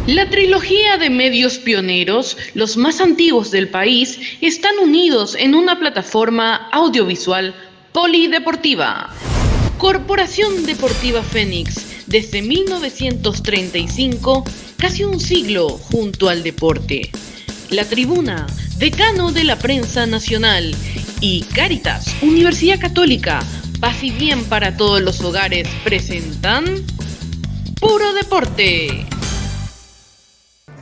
La trilogía de medios pioneros, los más antiguos del país, están unidos en una plataforma audiovisual polideportiva. Corporación Deportiva Fénix, desde 1935, casi un siglo junto al deporte. La Tribuna, decano de la prensa nacional, y Cáritas, Universidad Católica, paz y bien para todos los hogares, presentan Puro Deporte.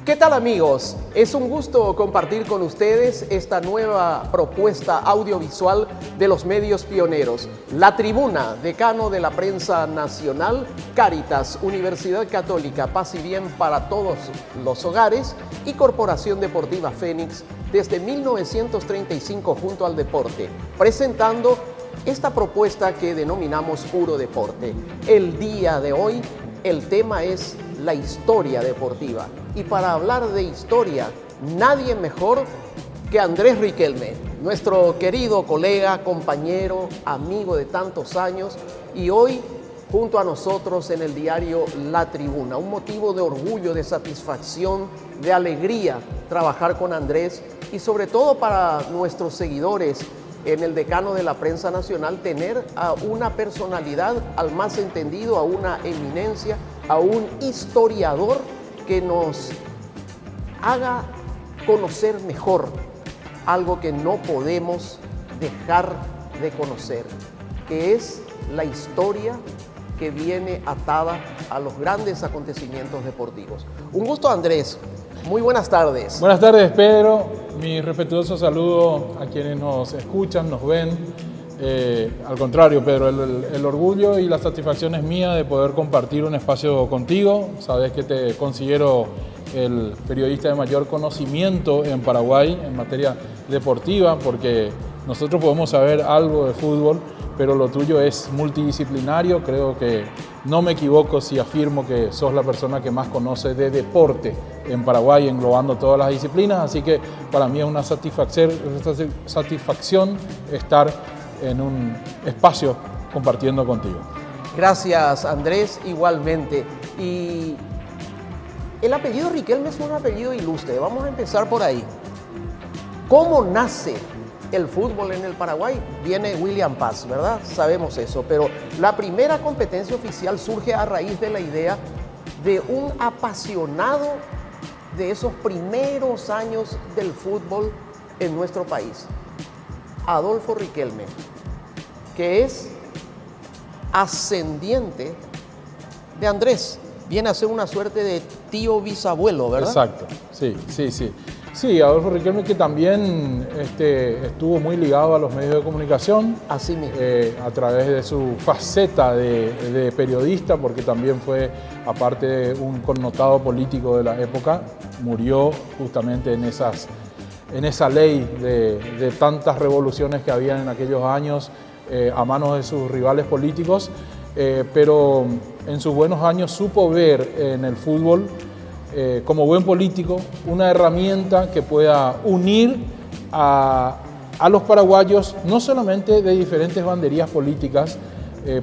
¿Qué tal, amigos? Es un gusto compartir con ustedes esta nueva propuesta audiovisual de los medios pioneros. La Tribuna, decano de la prensa nacional, Cáritas, Universidad Católica, paz y bien para todos los hogares, y Corporación Deportiva Fénix, desde 1935 junto al deporte, presentando esta propuesta que denominamos Puro Deporte. El día de hoy, el tema es la historia deportiva. Y para hablar de historia, nadie mejor que Andrés Riquelme, nuestro querido colega, compañero, amigo de tantos años, y hoy junto a nosotros en el diario La Tribuna. Un motivo de orgullo, de satisfacción, de alegría trabajar con Andrés, y sobre todo para nuestros seguidores en el decano de la prensa nacional, tener a una personalidad al más entendido, a una eminencia, a un historiador que nos haga conocer mejor algo que no podemos dejar de conocer, que es la historia que viene atada a los grandes acontecimientos deportivos. Un gusto, Andrés. Muy buenas tardes. Buenas tardes, Pedro. Mi respetuoso saludo a quienes nos escuchan, nos ven. Al contrario, Pedro, el orgullo y la satisfacción es mía de poder compartir un espacio contigo. Sabes que te considero el periodista de mayor conocimiento en Paraguay en materia deportiva, porque nosotros podemos saber algo de fútbol, pero lo tuyo es multidisciplinario. Creo que no me equivoco si afirmo que sos la persona que más conoce de deporte en Paraguay, englobando todas las disciplinas, así que para mí es una satisfacción estar en un espacio compartiendo contigo. Gracias, Andrés, igualmente. Y el apellido Riquelme es un apellido ilustre. Vamos a empezar por ahí. ¿Cómo nace el fútbol en el Paraguay? Viene William Paz, ¿verdad? Sabemos eso, pero la primera competencia oficial surge a raíz de la idea de un apasionado de esos primeros años del fútbol en nuestro país, Adolfo Riquelme, que es ascendiente de Andrés. Viene a ser una suerte de tío bisabuelo, ¿verdad? Exacto, sí. Sí, Adolfo Riquelme, que también estuvo muy ligado a los medios de comunicación. Así mismo. A través de su faceta de periodista, porque también fue, aparte de un connotado político de la época, murió justamente en esa ley de tantas revoluciones que había en aquellos años a manos de sus rivales políticos, pero en sus buenos años supo ver en el fútbol, como buen político, una herramienta que pueda unir a los paraguayos, no solamente de diferentes banderías políticas,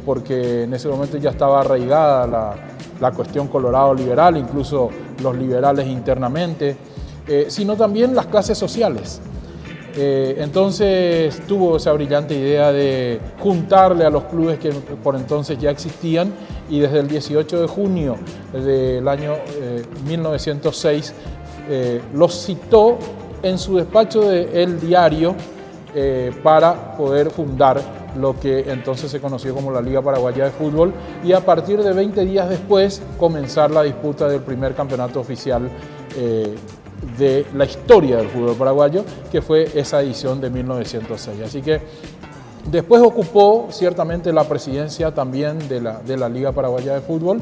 porque en ese momento ya estaba arraigada la cuestión colorado-liberal, incluso los liberales internamente, sino también las clases sociales. Entonces tuvo esa brillante idea de juntarle a los clubes que por entonces ya existían, y desde el 18 de junio del año 1906 los citó en su despacho de El Diario para poder fundar lo que entonces se conoció como la Liga Paraguaya de Fútbol, y a partir de 20 días después comenzar la disputa del primer campeonato oficial de la historia del fútbol paraguayo, que fue esa edición de 1906. Así que después ocupó ciertamente la presidencia también de la Liga Paraguaya de Fútbol,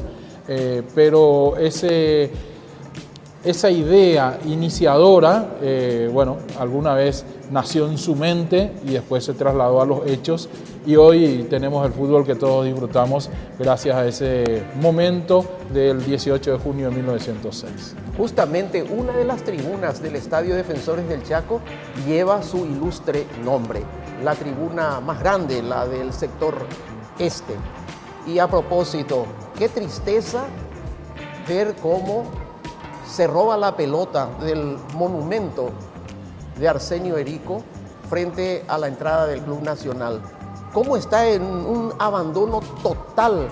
pero esa idea iniciadora, alguna vez nació en su mente y después se trasladó a los hechos, y hoy tenemos el fútbol que todos disfrutamos gracias a ese momento del 18 de junio de 1906. Justamente una de las tribunas del Estadio Defensores del Chaco lleva su ilustre nombre, la tribuna más grande, la del sector este. Y a propósito, qué tristeza ver cómo se roba la pelota del monumento de Arsenio Erico frente a la entrada del Club Nacional. ¿Cómo está en un abandono total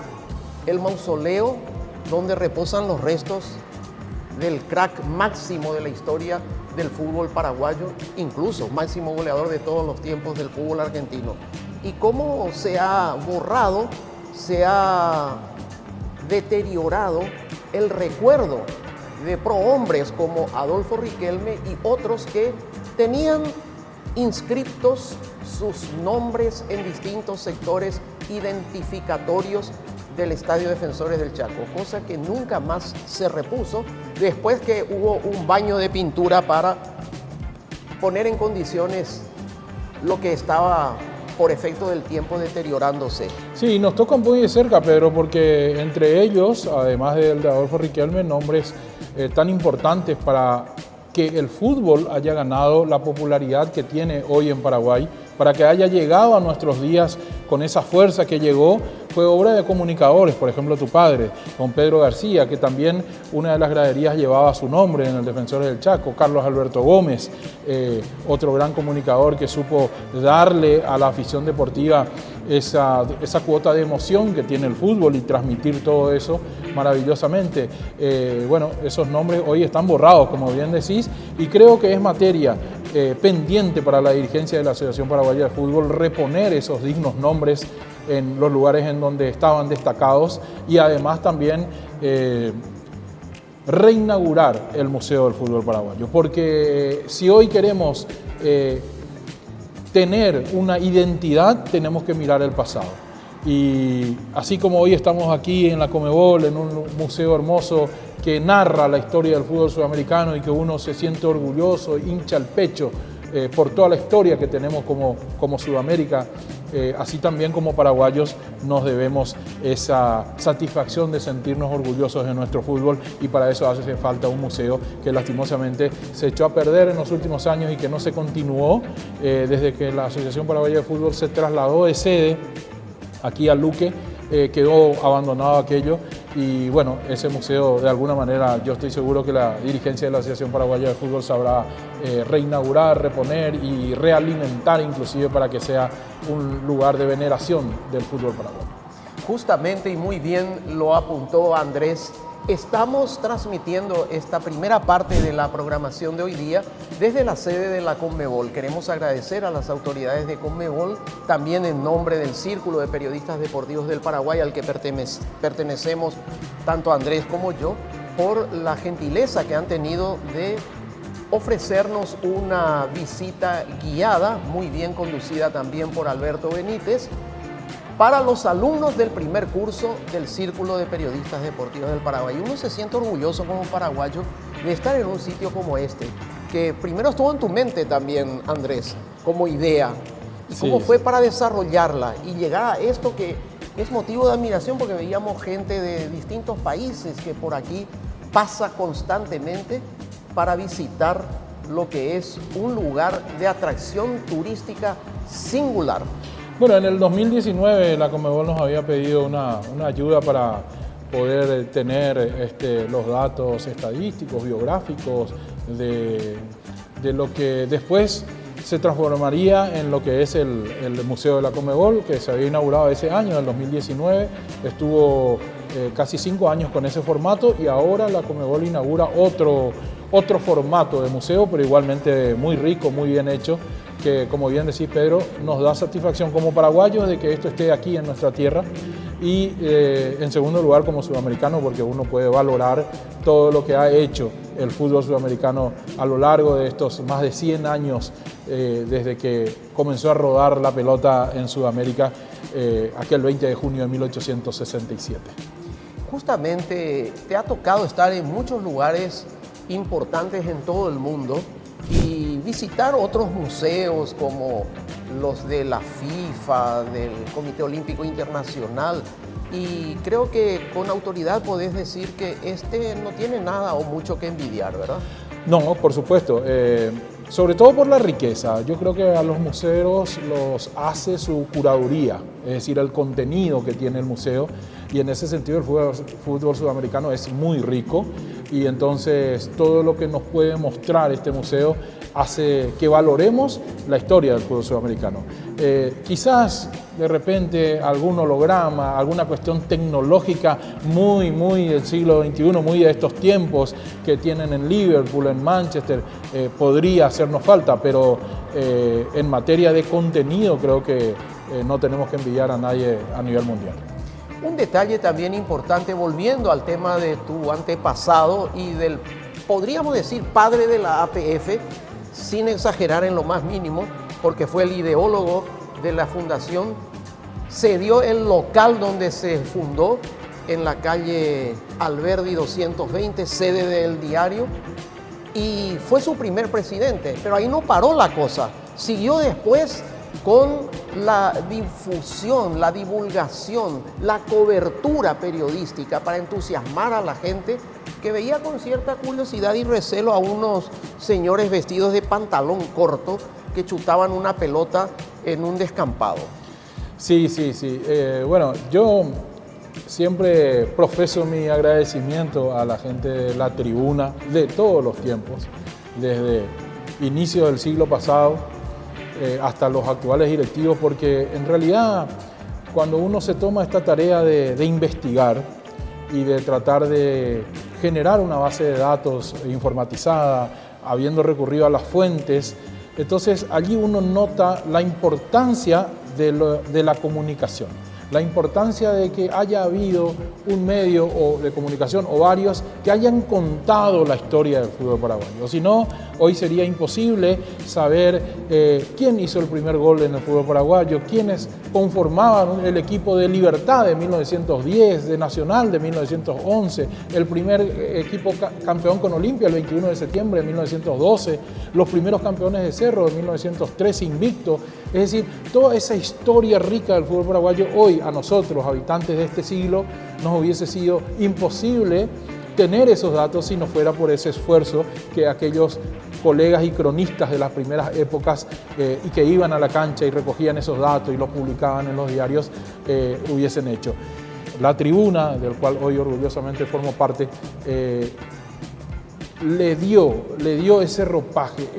el mausoleo donde reposan los restos del crack máximo de la historia del fútbol paraguayo, incluso máximo goleador de todos los tiempos del fútbol argentino? Y cómo se ha borrado, se ha deteriorado el recuerdo de prohombres como Adolfo Riquelme y otros que tenían inscritos sus nombres en distintos sectores identificatorios del Estadio Defensores del Chaco, cosa que nunca más se repuso después que hubo un baño de pintura para poner en condiciones lo que estaba por efecto del tiempo deteriorándose. Sí, nos toca muy de cerca, Pedro, porque entre ellos, además del de Adolfo Riquelme, nombres tan importantes para que el fútbol haya ganado la popularidad que tiene hoy en Paraguay, para que haya llegado a nuestros días con esa fuerza que llegó, fue obra de comunicadores, por ejemplo tu padre, don Pedro García, que también una de las graderías llevaba su nombre en el Defensores del Chaco, Carlos Alberto Gómez, otro gran comunicador que supo darle a la afición deportiva esa cuota de emoción que tiene el fútbol y transmitir todo eso maravillosamente. Bueno, esos nombres hoy están borrados, como bien decís, y creo que es materia pendiente para la dirigencia de la Asociación Paraguaya de Fútbol reponer esos dignos nombres en los lugares en donde estaban destacados y además también reinaugurar el Museo del Fútbol Paraguayo, porque si hoy queremos tener una identidad, tenemos que mirar el pasado. Y así como hoy estamos aquí en la Conmebol, en un museo hermoso que narra la historia del fútbol sudamericano y que uno se siente orgulloso, hincha el pecho por toda la historia que tenemos como Sudamérica, así también como paraguayos nos debemos esa satisfacción de sentirnos orgullosos de nuestro fútbol, y para eso hace falta un museo que lastimosamente se echó a perder en los últimos años y que no se continuó desde que la Asociación Paraguaya de Fútbol se trasladó de sede aquí a Luque. Quedó abandonado aquello y bueno, ese museo de alguna manera yo estoy seguro que la dirigencia de la Asociación Paraguaya de Fútbol sabrá reinaugurar, reponer y realimentar inclusive para que sea un lugar de veneración del fútbol paraguayo. Justamente, y muy bien lo apuntó Andrés, estamos transmitiendo esta primera parte de la programación de hoy día desde la sede de la Conmebol. Queremos agradecer a las autoridades de Conmebol, también en nombre del Círculo de Periodistas Deportivos del Paraguay, al que pertenecemos tanto Andrés como yo, por la gentileza que han tenido de ofrecernos una visita guiada, muy bien conducida también por Alberto Benítez, para los alumnos del primer curso del Círculo de Periodistas Deportivos del Paraguay. Uno se siente orgulloso como paraguayo de estar en un sitio como este, que primero estuvo en tu mente también, Andrés, como idea, y cómo fue para desarrollarla y llegar a esto que es motivo de admiración, porque veíamos gente de distintos países que por aquí pasa constantemente para visitar lo que es un lugar de atracción turística singular. Bueno, en el 2019 la Conmebol nos había pedido una ayuda para poder tener los datos estadísticos, biográficos de lo que después se transformaría en lo que es el Museo de la Conmebol, que se había inaugurado ese año, en el 2019. Estuvo casi 5 años con ese formato y ahora la Conmebol inaugura otro formato de museo, pero igualmente muy rico, muy bien hecho, que como bien decís, Pedro, nos da satisfacción como paraguayos de que esto esté aquí en nuestra tierra y en segundo lugar como sudamericano, porque uno puede valorar todo lo que ha hecho el fútbol sudamericano a lo largo de estos más de 100 años desde que comenzó a rodar la pelota en Sudamérica aquel 20 de junio de 1867. Justamente te ha tocado estar en muchos lugares importantes en todo el mundo y visitar otros museos como los de la FIFA, del Comité Olímpico Internacional, y creo que con autoridad podés decir que este no tiene nada o mucho que envidiar, ¿verdad? No, por supuesto, sobre todo por la riqueza. Yo creo que a los museos los hace su curaduría, es decir, el contenido que tiene el museo, y en ese sentido el fútbol sudamericano es muy rico. y entonces todo lo que nos puede mostrar este museo hace que valoremos la historia del fútbol sudamericano. Quizás de repente algún holograma, alguna cuestión tecnológica muy del siglo XXI, muy de estos tiempos que tienen en Liverpool, en Manchester, podría hacernos falta, pero en materia de contenido creo que no tenemos que envidiar a nadie a nivel mundial. Un detalle también importante, volviendo al tema de tu antepasado y del, podríamos decir, padre de la APF, sin exagerar en lo más mínimo, porque fue el ideólogo de la fundación, se dio el local donde se fundó, en la calle Alberdi 220, sede del diario, y fue su primer presidente, pero ahí no paró la cosa, siguió después con la difusión, la divulgación, la cobertura periodística para entusiasmar a la gente que veía con cierta curiosidad y recelo a unos señores vestidos de pantalón corto que chutaban una pelota en un descampado. Sí. Bueno, yo siempre profeso mi agradecimiento a la gente de la tribuna de todos los tiempos, desde inicio del siglo pasado hasta los actuales directivos, porque en realidad cuando uno se toma esta tarea de investigar y de tratar de generar una base de datos informatizada, habiendo recurrido a las fuentes, entonces allí uno nota la importancia de la comunicación, la importancia de que haya habido un medio de comunicación o varios que hayan contado la historia del fútbol paraguayo. Si no, hoy sería imposible saber quién hizo el primer gol en el fútbol paraguayo, quiénes conformaban el equipo de Libertad de 1910, de Nacional de 1911, el primer equipo campeón con Olimpia el 21 de septiembre de 1912, los primeros campeones de Cerro de 1913 invicto. Es decir, toda esa historia rica del fútbol paraguayo hoy a nosotros, habitantes de este siglo, nos hubiese sido imposible tener esos datos si no fuera por ese esfuerzo que aquellos colegas y cronistas de las primeras épocas y que iban a la cancha y recogían esos datos y los publicaban en los diarios hubiesen hecho. La tribuna, del cual hoy orgullosamente formo parte, le dio ese ropaje,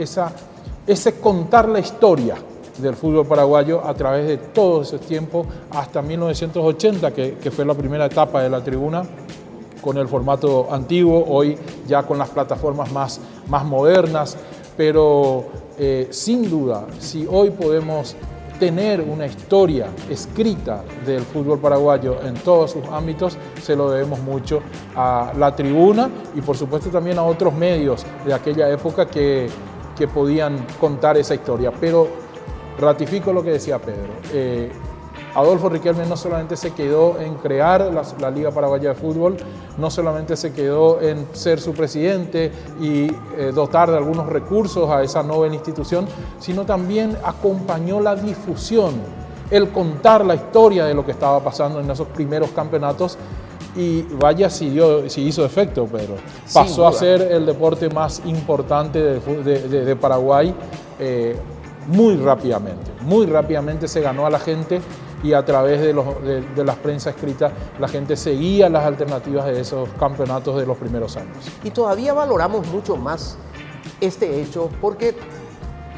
ese contar la historia del fútbol paraguayo a través de todo ese tiempo hasta 1980, que fue la primera etapa de la tribuna, con el formato antiguo, hoy ya con las plataformas más modernas, pero sin duda, si hoy podemos tener una historia escrita del fútbol paraguayo en todos sus ámbitos, se lo debemos mucho a la tribuna y por supuesto también a otros medios de aquella época que podían contar esa historia. Pero ratifico lo que decía Pedro. Adolfo Riquelme no solamente se quedó en crear la Liga Paraguaya de Fútbol, no solamente se quedó en ser su presidente y dotar de algunos recursos a esa nueva institución, sino también acompañó la difusión, el contar la historia de lo que estaba pasando en esos primeros campeonatos. Y vaya si hizo efecto, Pedro. Pasó a ser el deporte más importante de Paraguay muy rápidamente se ganó a la gente y a través de la prensa escrita la gente seguía las alternativas de esos campeonatos de los primeros años. Y todavía valoramos mucho más este hecho porque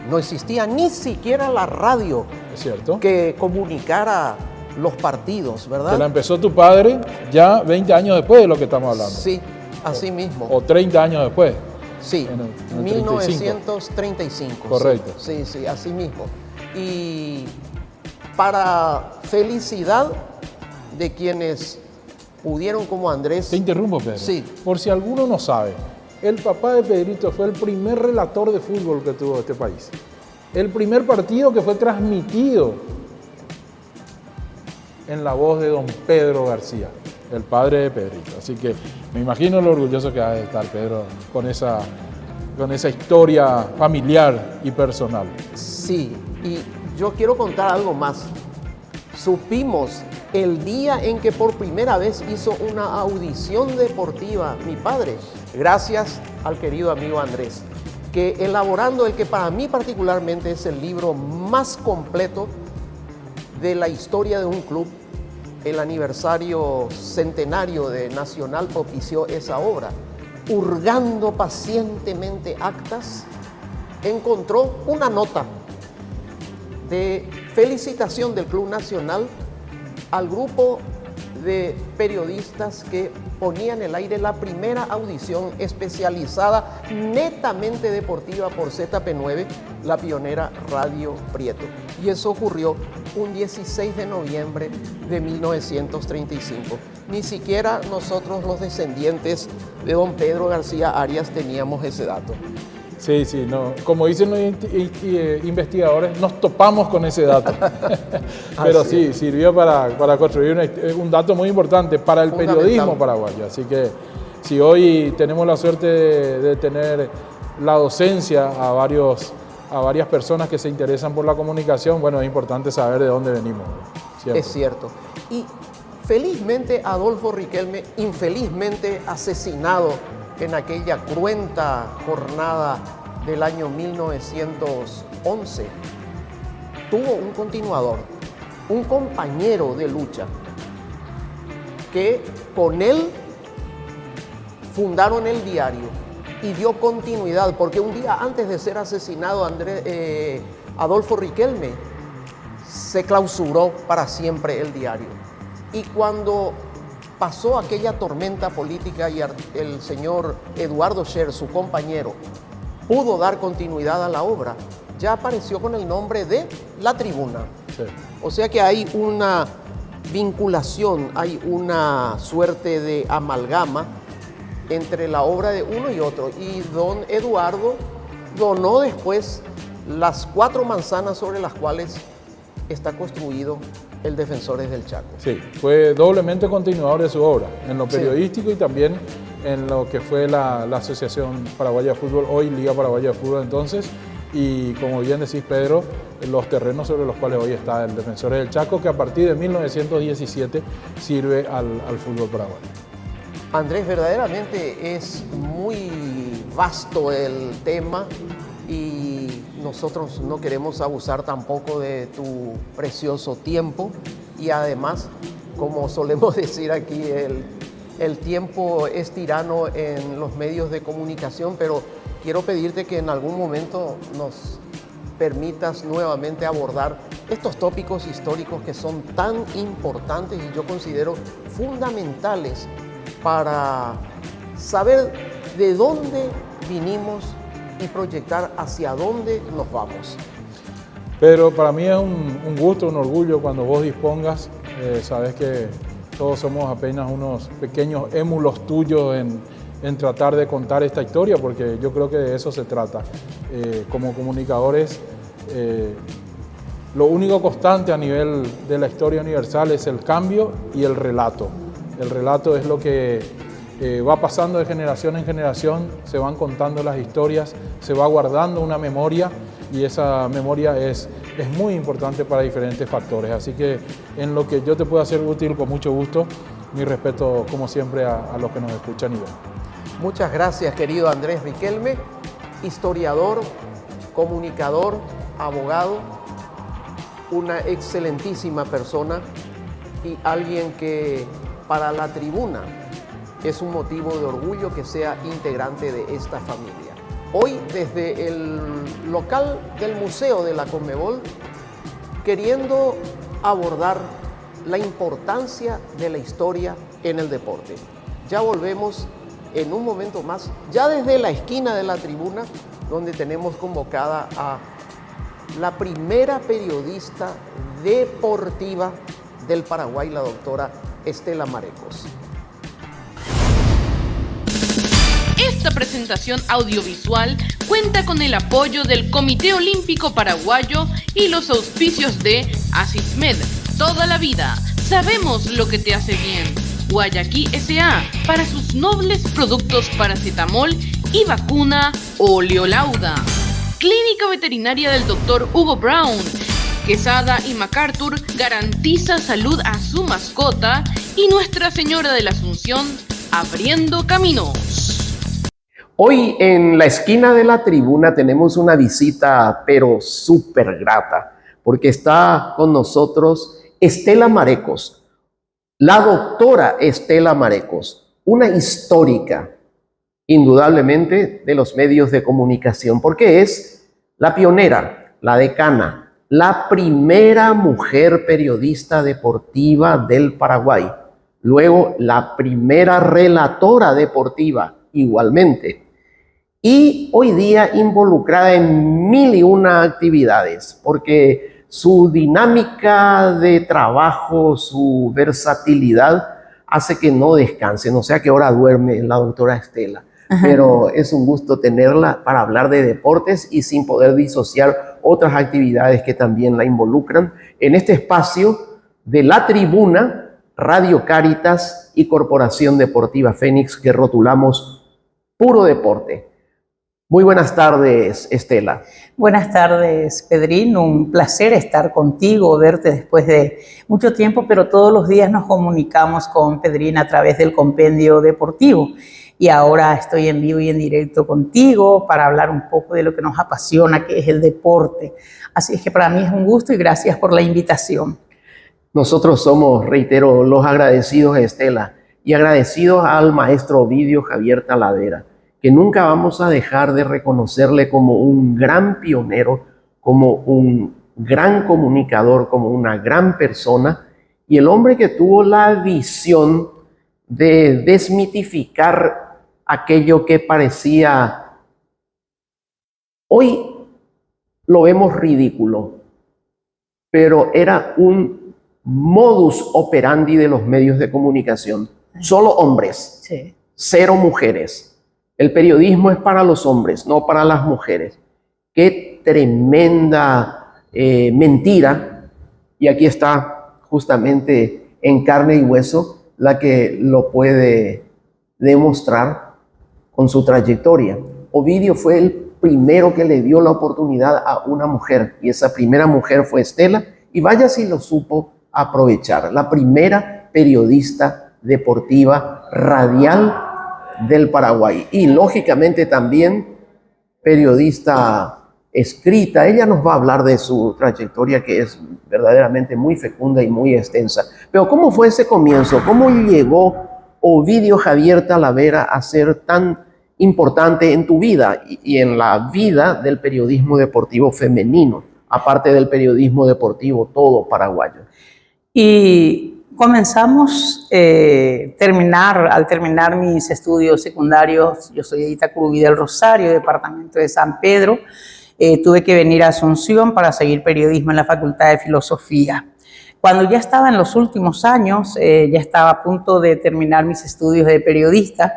no existía ni siquiera la radio, ¿es cierto?, que comunicara los partidos, ¿verdad? Que la empezó tu padre ya 20 años después de lo que estamos hablando. Sí, así mismo. O 30 años después. Sí, en 1935. Correcto. Sí, así mismo. Y para felicidad de quienes pudieron, como Andrés... Te interrumpo, Pedro. Sí. Por si alguno no sabe, el papá de Pedrito fue el primer relator de fútbol que tuvo este país. El primer partido que fue transmitido en la voz de don Pedro García, el padre de Pedrito. Así que me imagino lo orgulloso que ha de estar Pedro con esa historia familiar y personal. Sí, y yo quiero contar algo más. Supimos el día en que por primera vez hizo una audición deportiva mi padre, gracias al querido amigo Andrés, que elaborando el que para mí particularmente es el libro más completo de la historia de un club, el aniversario centenario de Nacional propició esa obra. hurgando pacientemente actas, encontró una nota de felicitación del Club Nacional al grupo de periodistas que ponía en el aire la primera audición especializada netamente deportiva por ZP9, la pionera Radio Prieto. Y eso ocurrió un 16 de noviembre de 1935. Ni siquiera nosotros, los descendientes de don Pedro García Arias, teníamos ese dato. Sí, sí, no. Como dicen los investigadores, nos topamos con ese dato. Pero sí, sirvió para construir un dato muy importante para el periodismo paraguayo. Así que si hoy tenemos la suerte de tener la docencia a varias personas que se interesan por la comunicación, bueno, es importante saber de dónde venimos, ¿cierto? Es cierto. Y felizmente Adolfo Riquelme, infelizmente asesinado en aquella cruenta jornada del año 1911, tuvo un continuador, un compañero de lucha, que con él fundaron el diario y dio continuidad, porque un día antes de ser asesinado Adolfo Riquelme, se clausuró para siempre el diario. Y cuando pasó aquella tormenta política y el señor Eduardo Scher, su compañero, pudo dar continuidad a la obra, ya apareció con el nombre de La Tribuna. Sí. O sea que hay una vinculación, hay una suerte de amalgama entre la obra de uno y otro. Y don Eduardo donó después las 4 manzanas sobre las cuales está construido el Defensores del Chaco. Sí, fue doblemente continuador de su obra, en lo periodístico y también en lo que fue la Asociación Paraguaya de Fútbol, hoy Liga Paraguaya de Fútbol entonces, y como bien decís, Pedro, los terrenos sobre los cuales hoy está el Defensores del Chaco, que a partir de 1917 sirve al fútbol paraguayo. Andrés, verdaderamente es muy vasto el tema y nosotros no queremos abusar tampoco de tu precioso tiempo, y además, como solemos decir aquí, el tiempo es tirano en los medios de comunicación, pero quiero pedirte que en algún momento nos permitas nuevamente abordar estos tópicos históricos que son tan importantes y yo considero fundamentales para saber de dónde vinimos y proyectar hacia dónde nos vamos. Pero para mí es un gusto, un orgullo cuando vos dispongas. Sabes que todos somos apenas unos pequeños émulos tuyos en tratar de contar esta historia, porque yo creo que de eso se trata. Como comunicadores, lo único constante a nivel de la historia universal es el cambio y el relato. El relato es lo que va pasando de generación en generación, se van contando las historias, se va guardando una memoria y esa memoria es muy importante para diferentes factores. Así que en lo que yo te pueda ser útil, con mucho gusto, mi respeto como siempre a los que nos escuchan y ven. Muchas gracias, querido Andrés Riquelme, historiador, comunicador, abogado, una excelentísima persona y alguien que para La Tribuna es un motivo de orgullo que sea integrante de esta familia. Hoy, desde el local del Museo de la Conmebol, queriendo abordar la importancia de la historia en el deporte. Ya volvemos en un momento más, ya desde la esquina de La Tribuna, donde tenemos convocada a la primera periodista deportiva del Paraguay, la doctora Estela Marecos. Esta presentación audiovisual cuenta con el apoyo del Comité Olímpico Paraguayo y los auspicios de Asismed, toda la vida, sabemos lo que te hace bien. Guayaquil S.A. para sus nobles productos paracetamol y vacuna Oleolauda. Clínica Veterinaria del Dr. Hugo Brown. Quesada y MacArthur garantiza salud a su mascota y Nuestra Señora de la Asunción abriendo caminos. Hoy en la esquina de La Tribuna tenemos una visita pero súper grata, porque está con nosotros Estela Marecos, la doctora Estela Marecos, una histórica indudablemente, de los medios de comunicación, porque es la pionera, la decana, la primera mujer periodista deportiva del Paraguay. Luego, la primera relatora deportiva, igualmente. Y hoy día involucrada en 1001 actividades, porque su dinámica de trabajo, su versatilidad, hace que no descanse. No sé a qué hora duerme la doctora Estela, pero es un gusto tenerla para hablar de deportes y sin poder disociar otras actividades que también la involucran en este espacio de La Tribuna, Radio Cáritas y Corporación Deportiva Fénix, que rotulamos Puro Deporte. Muy buenas tardes, Estela. Buenas tardes, Pedrín. Un placer estar contigo, verte después de mucho tiempo, pero todos los días nos comunicamos con Pedrín a través del compendio deportivo. Y ahora estoy en vivo y en directo contigo para hablar un poco de lo que nos apasiona, que es el deporte. Así es que para mí es un gusto y gracias por la invitación. Nosotros somos, reitero, los agradecidos, Estela, y agradecidos al maestro Ovidio Javier Talavera, que nunca vamos a dejar de reconocerle como un gran pionero, como un gran comunicador, como una gran persona, y el hombre que tuvo la visión de desmitificar aquello que parecía, hoy lo vemos ridículo, pero era un modus operandi de los medios de comunicación. Solo hombres, Sí. Cero mujeres. El periodismo es para los hombres, no para las mujeres. Qué tremenda mentira. Y aquí está justamente en carne y hueso la que lo puede demostrar con su trayectoria. Ovidio fue el primero que le dio la oportunidad a una mujer, y esa primera mujer fue Estela, y vaya si lo supo aprovechar. La primera periodista deportiva radial del Paraguay, y lógicamente también periodista escrita. Ella nos va a hablar de su trayectoria, que es verdaderamente muy fecunda y muy extensa. Pero ¿cómo fue ese comienzo? ¿Cómo llegó Ovidio Javier Talavera a ser tan importante en tu vida y en la vida del periodismo deportivo femenino, aparte del periodismo deportivo todo paraguayo? Y comenzamos, al terminar mis estudios secundarios, yo soy de Itacurubí del Rosario, departamento de San Pedro, tuve que venir a Asunción para seguir periodismo en la Facultad de Filosofía. Cuando ya estaba en los últimos años, ya estaba a punto de terminar mis estudios de periodista,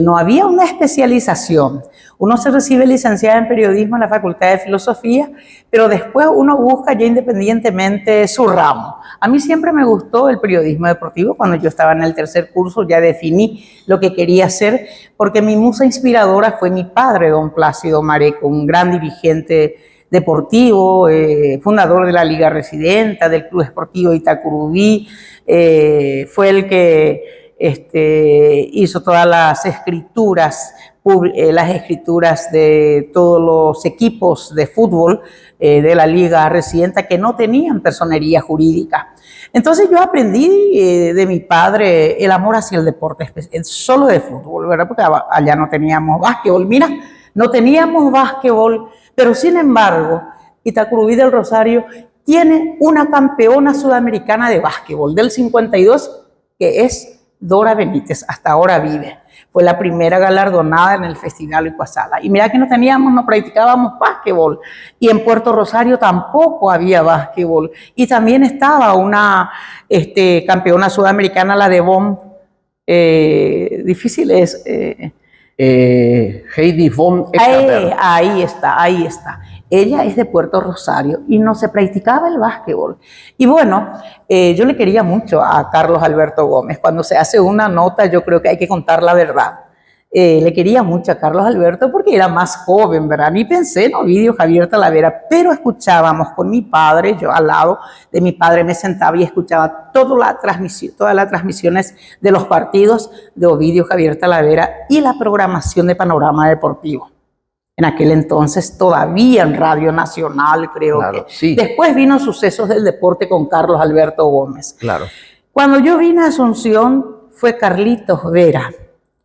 no había una especialización. Uno se recibe licenciada en periodismo en la Facultad de Filosofía, pero después uno busca ya independientemente su ramo. A mí siempre me gustó el periodismo deportivo. Cuando yo estaba en el tercer curso ya definí lo que quería hacer, porque mi musa inspiradora fue mi padre, don Plácido Mareco, un gran dirigente deportivo, fundador de la Liga Residenta, del Club Esportivo Itacurubí, fue el que hizo todas las escrituras de todos los equipos de fútbol de la Liga Residenta que no tenían personería jurídica. Entonces yo aprendí de mi padre el amor hacia el deporte, solo de fútbol, ¿verdad? Porque allá no teníamos básquetbol. Mira, no teníamos básquetbol, pero sin embargo, Itacurubí del Rosario tiene una campeona sudamericana de básquetbol del 52, que es Dora Benítez, hasta ahora vive. Fue la primera galardonada en el Festival Icuazala. Y mira que no practicábamos básquetbol. Y en Puerto Rosario tampoco había básquetbol. Y también estaba una campeona sudamericana, la de Bonn. Difícil es... Heidi von Eckerberg. Ahí está. Ella es de Puerto Rosario y no se practicaba el básquetbol. Y bueno, yo le quería mucho a Carlos Alberto Gómez. Cuando se hace una nota, yo creo que hay que contar la verdad. Le quería mucho a Carlos Alberto porque era más joven, ¿verdad? Ni pensé en Ovidio Javier Talavera, pero escuchábamos con mi padre, yo al lado de mi padre me sentaba y escuchaba todas las transmisiones de los partidos de Ovidio Javier Talavera y la programación de Panorama Deportivo. En aquel entonces todavía en Radio Nacional, creo Claro, que. sí. Después vino Sucesos del Deporte con Carlos Alberto Gómez. Claro. Cuando yo vine a Asunción fue Carlitos Vera,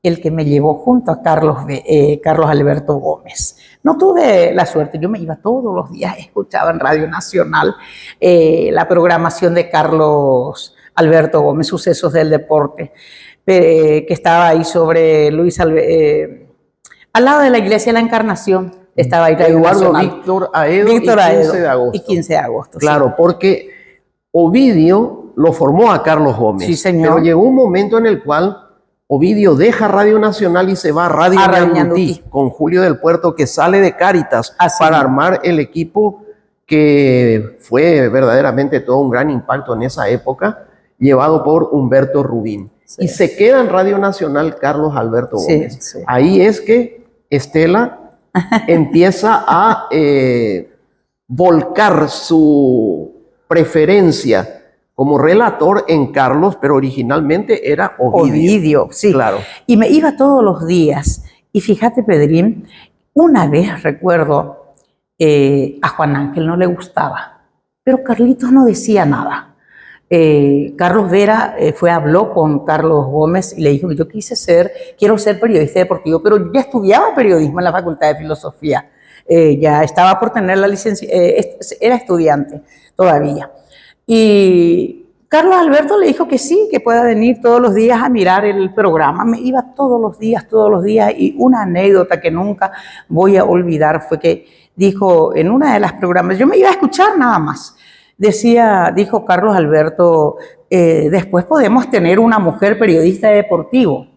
el que me llevó junto a Carlos Alberto Gómez. No tuve la suerte, yo me iba todos los días, escuchaba en Radio Nacional la programación de Carlos Alberto Gómez, Sucesos del Deporte, que estaba ahí sobre al lado de la Iglesia de la Encarnación, estaba ahí Radio Eduardo Nacional. Víctor Aedo Víctor y Aedo, 15 de agosto. y 15 de agosto. Claro, sí. porque Ovidio lo formó a Carlos Gómez. Sí, señor. Pero llegó un momento en el cual Ovidio deja Radio Nacional y se va a Radio Ñandutí con Julio del Puerto, que sale de Cáritas para armar el equipo que fue verdaderamente todo un gran impacto en esa época, llevado por Humberto Rubín. Sí. Y se queda en Radio Nacional Carlos Alberto Gómez. Sí. Ahí es que Estela empieza a volcar su preferencia como relator en Carlos, pero originalmente era Ovidio. Sí. Claro. Y me iba todos los días. Y fíjate, Pedrín, una vez recuerdo a Juan Ángel no le gustaba, pero Carlitos no decía nada. Carlos Vera habló con Carlos Gómez y le dijo que yo quiero ser periodista deportivo, pero ya estudiaba periodismo en la Facultad de Filosofía. Ya estaba por tener la licencia, era estudiante todavía. Y Carlos Alberto le dijo que sí, que pueda venir todos los días a mirar el programa. Me iba todos los días, y una anécdota que nunca voy a olvidar fue que dijo en una de las programas, yo me iba a escuchar nada más, dijo Carlos Alberto, después podemos tener una mujer periodista deportivo.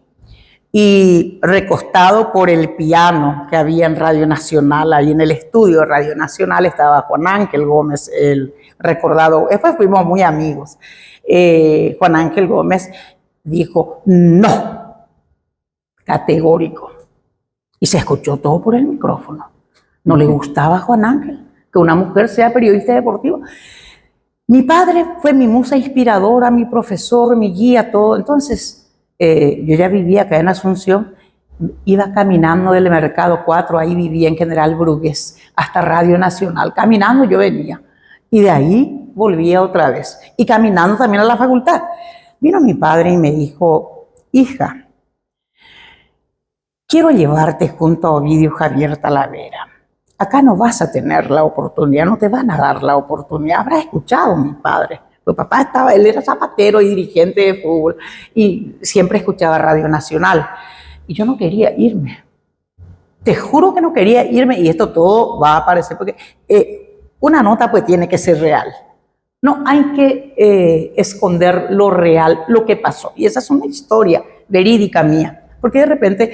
Y recostado por el piano que había en Radio Nacional, ahí en el estudio de Radio Nacional estaba Juan Ángel Gómez, el recordado, después fuimos muy amigos. Juan Ángel Gómez dijo, no, categórico. Y se escuchó todo por el micrófono. No le gustaba a Juan Ángel que una mujer sea periodista deportiva. Mi padre fue mi musa inspiradora, mi profesor, mi guía, todo. Entonces, yo ya vivía acá en Asunción, iba caminando del Mercado 4, ahí vivía en General Brugués, hasta Radio Nacional. Caminando yo venía y de ahí volvía otra vez. Y caminando también a la facultad. Vino mi padre y me dijo, hija, quiero llevarte junto a Ovidio Javier Talavera. Acá no vas a tener la oportunidad, no te van a dar la oportunidad. Habrás escuchado, mi padre. Mi papá él era zapatero y dirigente de fútbol y siempre escuchaba Radio Nacional. Y yo no quería irme. Te juro que no quería irme y esto todo va a aparecer porque una nota pues tiene que ser real. No hay que esconder lo real, lo que pasó. Y esa es una historia verídica mía. Porque de repente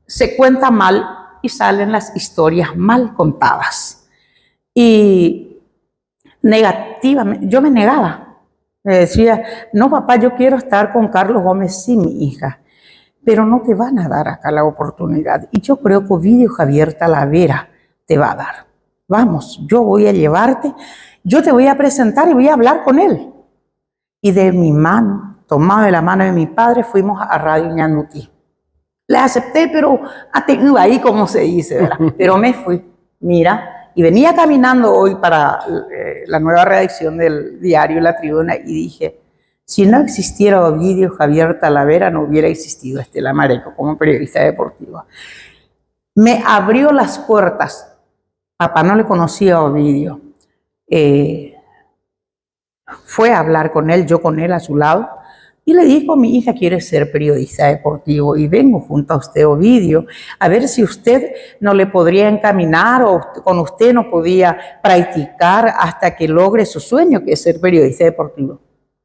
se cuenta mal y salen las historias mal contadas. Y negativamente, yo me negaba. Me decía, no papá, yo quiero estar con Carlos Gómez, sí, mi hija, pero no te van a dar acá la oportunidad. Y yo creo que Ovidio Javier Talavera te va a dar. Vamos, yo voy a llevarte, yo te voy a presentar y voy a hablar con él. Y de mi mano, tomado de la mano de mi padre, fuimos a Radio Ñandutí. Le acepté, pero iba ahí como se dice, ¿verdad? Pero me fui, mira. Y venía caminando hoy para la nueva redacción del diario La Tribuna y dije, si no existiera Ovidio Javier Talavera, no hubiera existido Estela Mareco como periodista deportiva. Me abrió las puertas. Papá no le conocía a Ovidio. Fue a hablar con él, yo con él a su lado. Y le dijo, mi hija quiere ser periodista deportivo y vengo junto a usted, Ovidio, a ver si usted no le podría encaminar o con usted no podía practicar hasta que logre su sueño, que es ser periodista deportivo.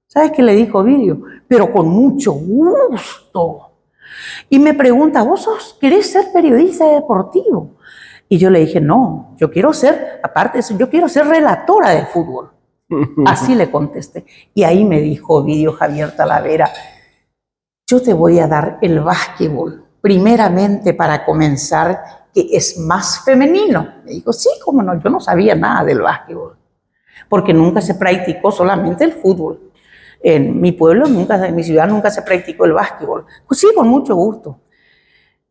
¿Sabes qué le dijo Ovidio? Pero con mucho gusto. Y me pregunta, ¿vos querés ser periodista deportivo? Y yo le dije, no, yo quiero ser, aparte de eso, yo quiero ser relatora de fútbol. Así le contesté. Y ahí me dijo Ovidio Javier Talavera, yo te voy a dar el básquetbol, primeramente para comenzar, que es más femenino. Me dijo, sí, cómo no, yo no sabía nada del básquetbol, porque nunca se practicó solamente el fútbol. En mi pueblo, en mi ciudad nunca se practicó el básquetbol. Pues sí, con mucho gusto.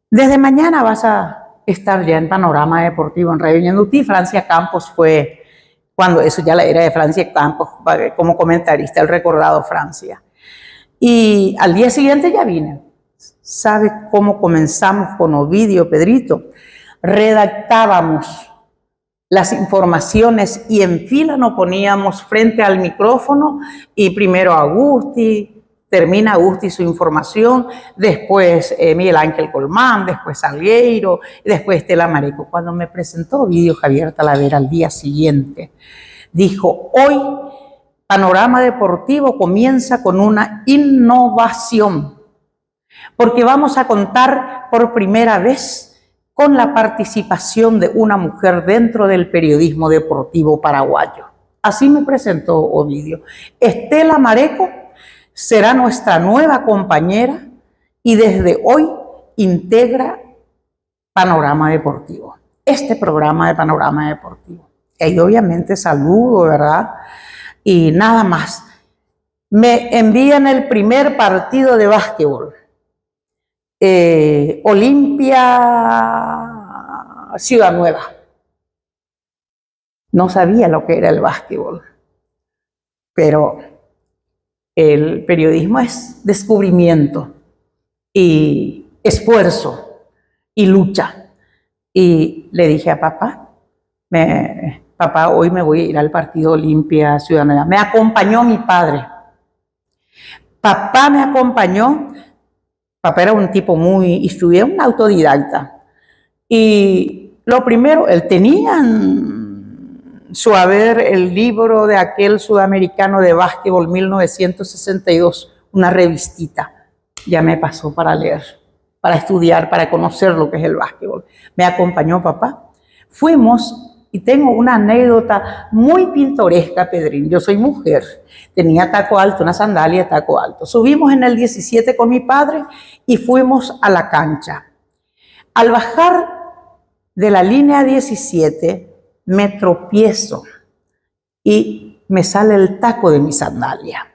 Desde mañana vas a estar ya en Panorama Deportivo en Radio Ñandutí. Francia Campos fue... cuando eso ya la era de Francia Campos, como comentarista, el recordado Francia. Y al día siguiente ya vine. ¿Sabe cómo comenzamos con Ovidio, Pedrito? Redactábamos las informaciones y en fila nos poníamos frente al micrófono y primero Agusti, termina Agusti su información, después Miguel Ángel Colmán, después Salgueiro, después Estela Mareco. Cuando me presentó Ovidio Javier Talavera al día siguiente, dijo, hoy Panorama Deportivo comienza con una innovación, porque vamos a contar por primera vez con la participación de una mujer dentro del periodismo deportivo paraguayo. Así me presentó Ovidio. Estela Mareco será nuestra nueva compañera y desde hoy integra Panorama Deportivo, este programa de Panorama Deportivo. Y obviamente saludo, ¿verdad? Y nada más. Me envían el primer partido de básquetbol. Olimpia Ciudad Nueva. No sabía lo que era el básquetbol, pero el periodismo es descubrimiento y esfuerzo y lucha. Y le dije a papá, papá, hoy me voy a ir al partido Olimpia Ciudad Nueva. Me acompañó mi padre. Papá me acompañó. Papá era un tipo muy instruido, un autodidacta. Y lo primero, él tenía en su haber el libro de aquel sudamericano de básquetbol 1962, una revistita. Ya me pasó para leer, para estudiar, para conocer lo que es el básquetbol. Me acompañó papá. Fuimos, y tengo una anécdota muy pintoresca, Pedrín. Yo soy mujer, tenía taco alto, una sandalia de taco alto. Subimos en el 17 con mi padre y fuimos a la cancha. Al bajar de la línea 17, me tropiezo y me sale el taco de mi sandalia.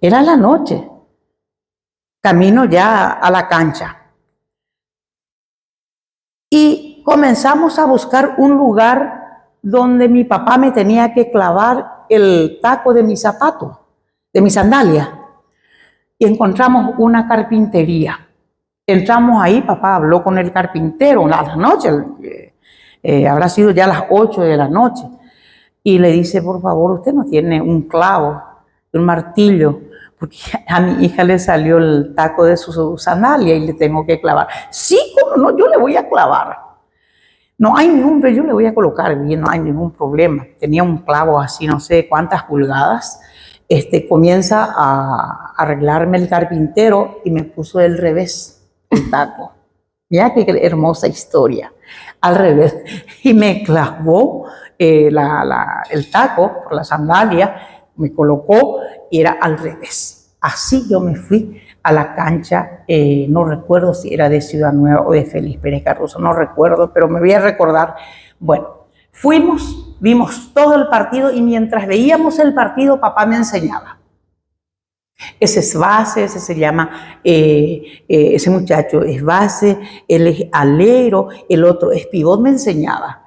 Era la noche. Camino ya a la cancha. Y comenzamos a buscar un lugar donde mi papá me tenía que clavar el taco de mi zapato, de mi sandalia. Y encontramos una carpintería. Entramos ahí, papá habló con el carpintero a la noche, habrá sido ya las 8 de la noche. Y le dice, por favor, usted no tiene un clavo, un martillo, porque a mi hija le salió el taco de su sandalia y le tengo que clavar. Sí, ¿cómo no? Yo le voy a clavar. No hay ningún, yo le voy a colocar bien, no hay ningún problema. Tenía un clavo así, no sé cuántas pulgadas. Comienza a arreglarme el carpintero y me puso del revés el taco. Mira qué hermosa historia. Al revés. Y me clavó el taco por la sandalia, me colocó y era al revés. Así yo me fui a la cancha, no recuerdo si era de Ciudad Nueva o de Félix Pérez Caruso, no recuerdo, pero me voy a recordar. Bueno, fuimos, vimos todo el partido y mientras veíamos el partido, papá me enseñaba. Ese es base, ese se llama, ese muchacho es base, él es alero, el otro es pivot, me enseñaba.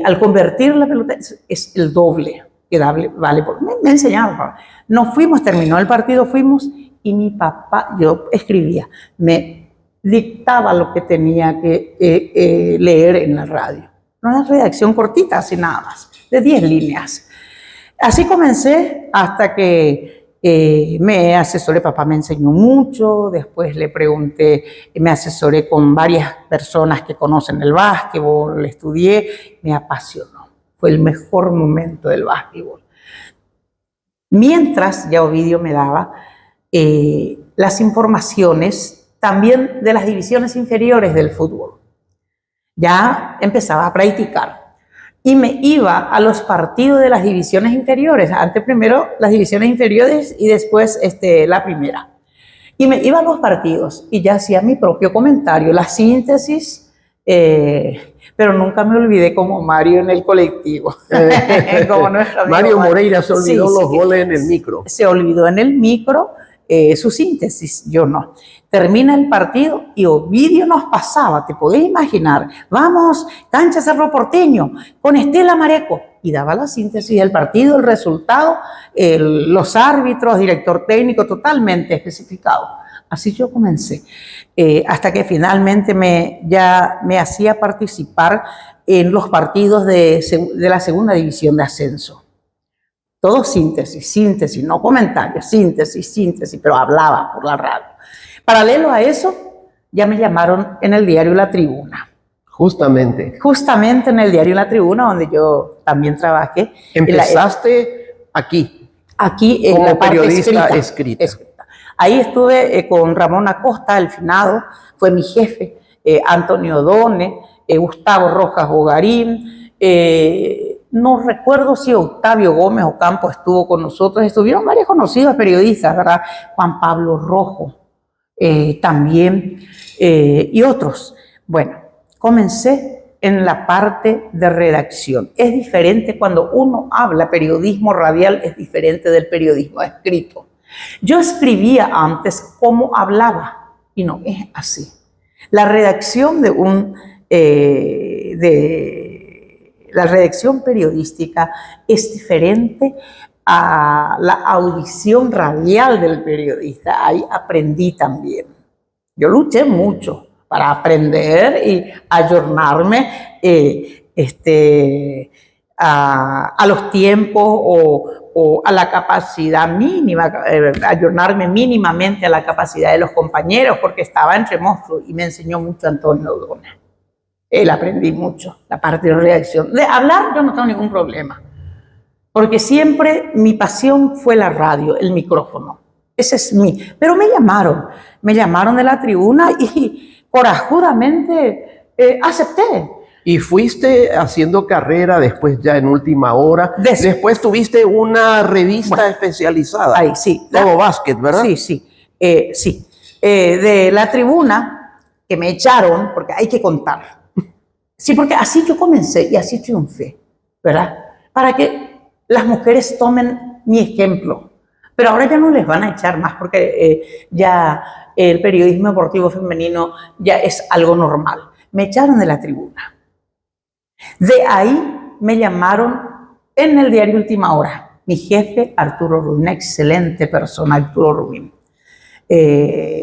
Al convertir la pelota es el doble, que vale por... Me enseñaba, papá. Nos fuimos, terminó el partido, fuimos y mi papá, yo escribía, me dictaba lo que tenía que leer en la radio. Una redacción cortita, así nada más, de 10 líneas. Así comencé hasta que me asesoré, papá me enseñó mucho, después le pregunté, me asesoré con varias personas que conocen el básquetbol, estudié, me apasionó. Fue el mejor momento del básquetbol. Mientras ya Ovidio me daba las informaciones también de las divisiones inferiores del fútbol. Ya empezaba a practicar y me iba a los partidos de las divisiones inferiores, antes primero las divisiones inferiores y después la primera. Y me iba a los partidos y ya hacía mi propio comentario, la síntesis, pero nunca me olvidé como Mario en el colectivo. Como Mario Moreira se olvidó los goles en el micro. Se olvidó en el micro su síntesis, yo no. Termina el partido y Ovidio nos pasaba, te podés imaginar, vamos, cancha Cerro Porteño, con Estela Mareco, y daba la síntesis del partido, el resultado, los árbitros, director técnico, totalmente especificado. Así yo comencé, hasta que finalmente ya me hacía participar en los partidos de la segunda división de ascenso. Todo síntesis, no comentarios, síntesis, pero hablaba por la radio. Paralelo a eso, ya me llamaron en el diario La Tribuna. Justamente. Justamente en el diario La Tribuna, donde yo también trabajé. Empezaste aquí. Aquí en como la parte periodista escrita. Ahí estuve con Ramón Acosta, el finado, fue mi jefe, Antonio Done, Gustavo Rojas Bogarín, no recuerdo si Octavio Gómez Ocampo estuvo con nosotros, estuvieron varios conocidos periodistas, ¿verdad? Juan Pablo Rojo también, y otros. Bueno, comencé en la parte de redacción. Es diferente cuando uno habla, periodismo radial es diferente del periodismo escrito. Yo escribía antes como hablaba y no es así. La redacción la redacción periodística es diferente a la audición radial del periodista. Ahí aprendí también. Yo luché mucho para aprender y ayornarme a los tiempos o a la capacidad mínima, ayornarme mínimamente a la capacidad de los compañeros, porque estaba entre monstruos y me enseñó mucho Antonio Dona. Él aprendí mucho, la parte de redacción. De hablar yo no tengo ningún problema, porque siempre mi pasión fue la radio, el micrófono. Ese es pero me llamaron de La Tribuna y corajudamente acepté. Y fuiste haciendo carrera después ya en última hora. Después tuviste una revista especializada. Ahí, sí. Todo básquet, ¿verdad? Sí. De La Tribuna, que me echaron, porque hay que contar. Sí, porque así yo comencé y así triunfé, ¿verdad? Para que las mujeres tomen mi ejemplo. Pero ahora ya no les van a echar más porque ya el periodismo deportivo femenino ya es algo normal. Me echaron de La Tribuna. De ahí me llamaron en el diario Última Hora. Mi jefe, Arturo Rubín, una excelente persona, Arturo Rubín.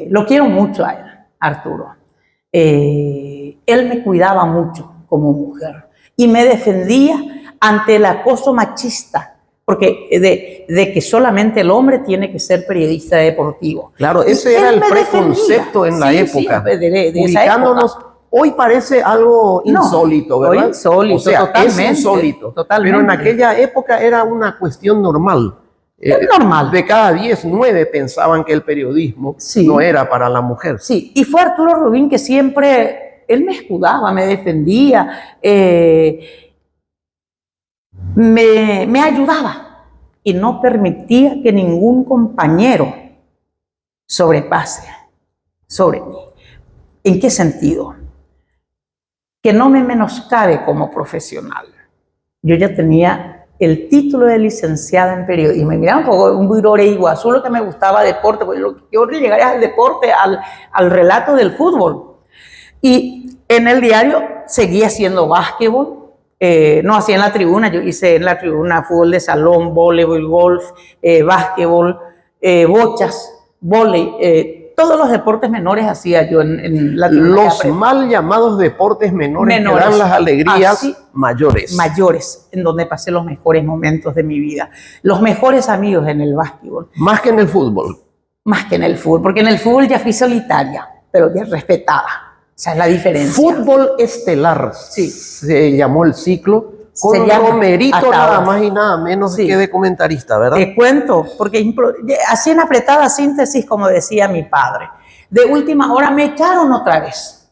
Lo quiero mucho a él, Arturo. Él me cuidaba mucho como mujer y me defendía ante el acoso machista, porque de que solamente el hombre tiene que ser periodista deportivo. Claro, ese era el preconcepto en la época. Ubicándonos. Hoy parece algo insólito, ¿verdad? Insólito, o sea, totalmente, es insólito. Totalmente. Pero en aquella época era una cuestión normal. Normal. De cada 10, 9 pensaban que el periodismo no era para la mujer. Sí, y fue Arturo Rubín que siempre, él me escudaba, me defendía, me ayudaba y no permitía que ningún compañero sobrepase sobre mí. ¿En qué sentido? Que no me menoscabe como profesional. Yo ya tenía el título de licenciada en periodismo. Y mira, un virore iguazú, lo que me gustaba deporte, porque yo llegaría al deporte, al relato del fútbol. Y en el diario seguía haciendo básquetbol, no hacía en La Tribuna, yo hice en La Tribuna fútbol de salón, voleibol, golf, básquetbol, bochas, vóley, todos los deportes menores hacía yo en La Tribuna. Los mal llamados deportes menores que dan las alegrías mayores. Mayores, en donde pasé los mejores momentos de mi vida. Los mejores amigos en el básquetbol. Más que en el fútbol. Más que en el fútbol, porque en el fútbol ya fui solitaria, pero ya respetada. Esa es la diferencia. Fútbol estelar, se llamó el ciclo. Con Romerito nada más y nada menos que de comentarista, ¿verdad? Te cuento, porque así en apretada síntesis, como decía mi padre. De última hora me echaron otra vez.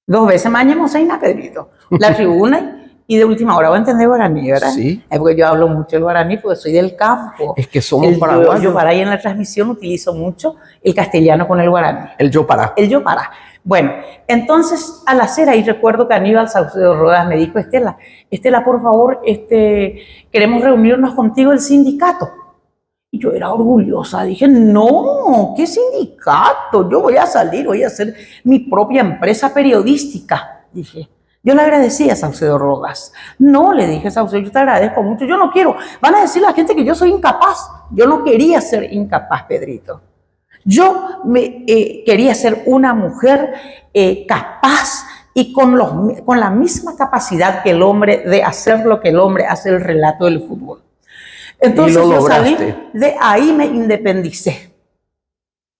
2 veces más Mosaina, Pedrito. La Tribuna y de última hora. ¿Voy a entender guaraní, verdad? Sí. Es porque yo hablo mucho el guaraní porque soy del campo. Es que somos paraguayos. Yo para ahí en la transmisión utilizo mucho el castellano con el guaraní. El yo para. El yo para. Bueno, entonces al hacer ahí recuerdo que Aníbal Saucedo Rodas me dijo, Estela, por favor, queremos reunirnos contigo el sindicato. Y yo era orgullosa, dije, no, ¿qué sindicato? Yo voy a salir, voy a hacer mi propia empresa periodística, dije. Yo le agradecí a Saucedo Rodas. No, le dije, Saucedo, yo te agradezco mucho, yo no quiero. Van a decir la gente que yo soy incapaz. Yo no quería ser incapaz, Pedrito. Quería ser una mujer capaz y con la misma capacidad que el hombre de hacer lo que el hombre hace, el relato del fútbol. Entonces yo salí de ahí, me independicé.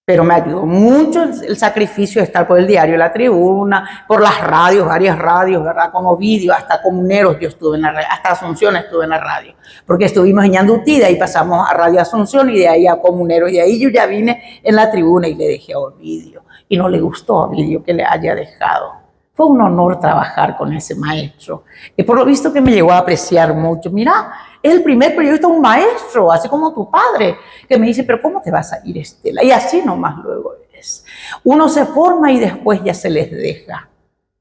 Pero me ayudó mucho el sacrificio de estar por el diario La Tribuna, por las radios, varias radios, ¿verdad? Como Vídeo, hasta Comuneros yo estuve en la radio, hasta Asunción estuve en la radio. Porque estuvimos en Ñandutí, de ahí pasamos a Radio Asunción y de ahí a Comuneros. Y ahí yo ya vine en La Tribuna y le dejé a Ovidio. Y no le gustó a Ovidio que le haya dejado. Fue un honor trabajar con ese maestro. Y por lo visto que me llegó a apreciar mucho. Mira, es el primer periodista, un maestro, así como tu padre, que me dice, pero ¿cómo te vas a ir, Estela? Y así nomás luego es. Uno se forma y después ya se les deja.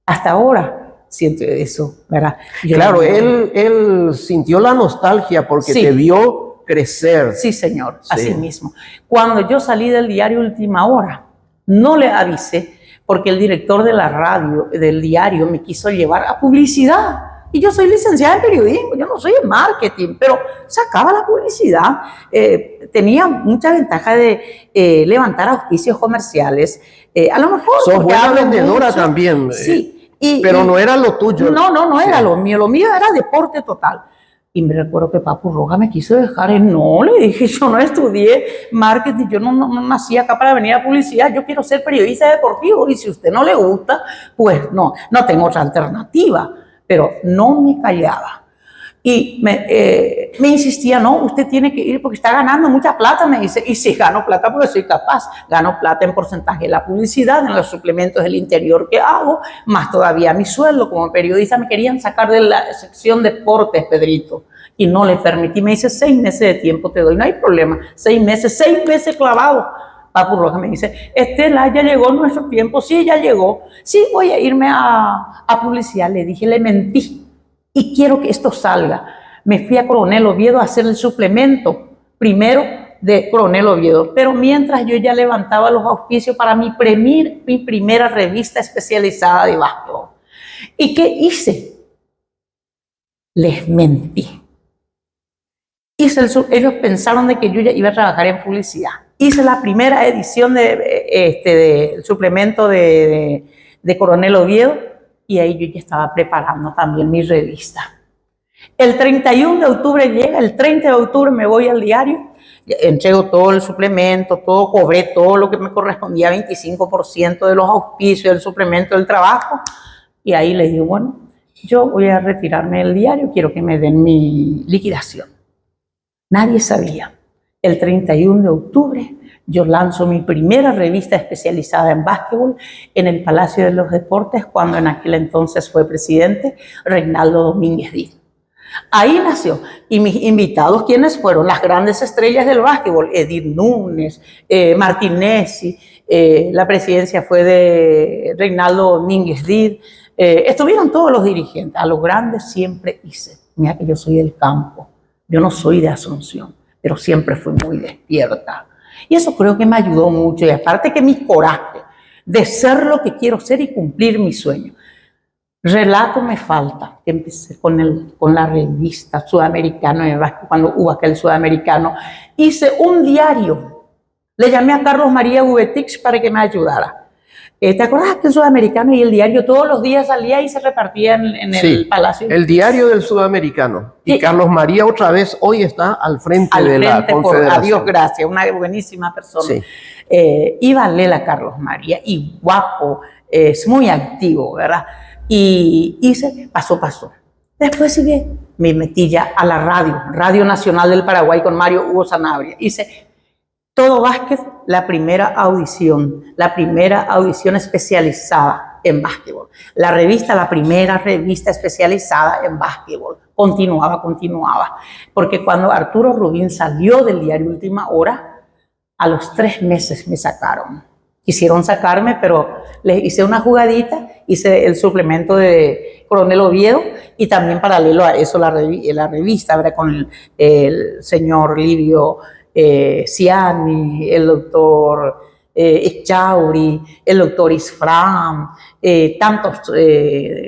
Hasta ahora siento eso, ¿verdad? Claro, él sintió la nostalgia porque te vio crecer. Sí, señor, así mismo. Cuando yo salí del diario Última Hora, no le avisé, porque el director de la radio, del diario, me quiso llevar a publicidad. Y yo soy licenciada en periodismo, yo no soy en marketing, pero sacaba la publicidad. Tenía mucha ventaja de levantar auspicios comerciales. A lo mejor... Sos buena vendedora también. Sí. Pero no era lo tuyo. No era lo mío. Lo mío era deporte total. Y me recuerdo que Papu Roja me quiso dejar. No, le dije, yo no estudié marketing, yo no nací acá para venir a publicidad, yo quiero ser periodista deportivo y si a usted no le gusta, pues no tengo otra alternativa. Pero no me callaba. Y me insistía, no, usted tiene que ir porque está ganando mucha plata, me dice. Y sí, gano plata porque soy capaz. Gano plata en porcentaje de la publicidad, en los suplementos del interior que hago, más todavía mi sueldo como periodista. Me querían sacar de la sección deportes, Pedrito. Y no le permití. Me dice, 6 meses de tiempo te doy, no hay problema. 6 meses clavado. Papu Roja me dice, Estela, ya llegó nuestro tiempo. Sí, ya llegó. Sí, voy a irme a publicidad. Le dije, le mentí. Y quiero que esto salga. Me fui a Coronel Oviedo a hacer el suplemento primero de Coronel Oviedo, pero mientras yo ya levantaba los auspicios para mi primera revista especializada de básquetbol. ¿Y qué hice? Les mentí. Ellos pensaron de que yo ya iba a trabajar en publicidad. Hice la primera edición del suplemento de Coronel Oviedo. Y ahí yo ya estaba preparando también mi revista. El 31 de octubre llega, el 30 de octubre me voy al diario, entrego todo el suplemento, cobré todo lo que me correspondía, 25% de los auspicios, del suplemento del trabajo. Y ahí les digo, bueno, yo voy a retirarme del diario, quiero que me den mi liquidación. Nadie sabía. El 31 de octubre yo lanzo mi primera revista especializada en básquetbol en el Palacio de los Deportes, cuando en aquel entonces fue presidente Reinaldo Domínguez Díaz. Ahí nació. Y mis invitados, ¿quiénes fueron? Las grandes estrellas del básquetbol, Edith Núñez, Martinezzi, la presidencia fue de Reinaldo Domínguez Díaz. Estuvieron todos los dirigentes. A los grandes siempre hice. Mira que yo soy del campo, yo no soy de Asunción, pero siempre fui muy despierta. Y eso creo que me ayudó mucho. Y aparte que mi coraje de ser lo que quiero ser y cumplir mi sueño. Relato me falta. Empecé con la revista Sudamericano, cuando hubo aquel Sudamericano. Hice un diario. Le llamé a Carlos María Gubetix para que me ayudara. ¿Te acuerdas que el Sudamericano y el diario todos los días salía y se repartía en el Palacio? El diario del Sudamericano. Y Carlos María otra vez hoy está al frente de la Confederación. Adiós, gracias, una buenísima persona. Sí. Iba Lela Carlos María, y guapo, es muy activo, ¿verdad? Y hice, pasó. Después me metí ya a la Radio Nacional del Paraguay con Mario Hugo Sanabria. Hice Todo Básquet, la primera audición especializada en básquetbol. La revista, la primera revista especializada en básquetbol. Continuaba. Porque cuando Arturo Rubín salió del diario Última Hora, a los 3 meses me sacaron. Quisieron sacarme, pero les hice una jugadita, hice el suplemento de Coronel Oviedo y también paralelo a eso la revista, ¿verdad? Con el señor Livio Ciani, el doctor Echauri, el doctor Isfram, tantos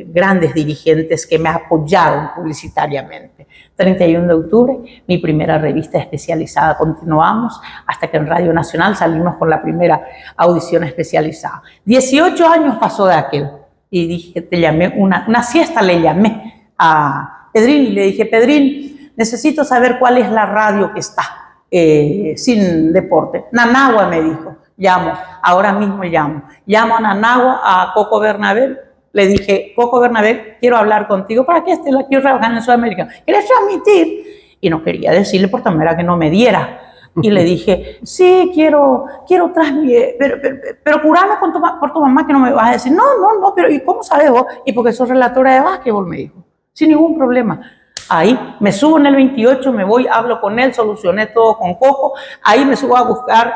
grandes dirigentes que me apoyaron publicitariamente. 31 de octubre, mi primera revista especializada. Continuamos hasta que en Radio Nacional salimos con la primera audición especializada. 18 años pasó de aquel y dije, te llamé, una siesta le llamé a Pedrín y le dije, Pedrín, necesito saber cuál es la radio que está sin deporte. Nanagua, me dijo. Llamo, ahora mismo llamo a Nanagua, a Coco Bernabé, le dije, Coco Bernabé, quiero hablar contigo, ¿para qué la quiero trabajar en Sudamérica? ¿Quieres transmitir? Y no quería decirle por temor que no me diera. Y le dije, sí, quiero transmitir, pero curame por tu mamá que no me vas a decir, no, pero ¿y cómo sabes vos? Y porque sos relatora de básquetbol, me dijo, sin ningún problema. Ahí me subo en el 28, me voy, hablo con él, solucioné todo con Coco. Ahí me subo a buscar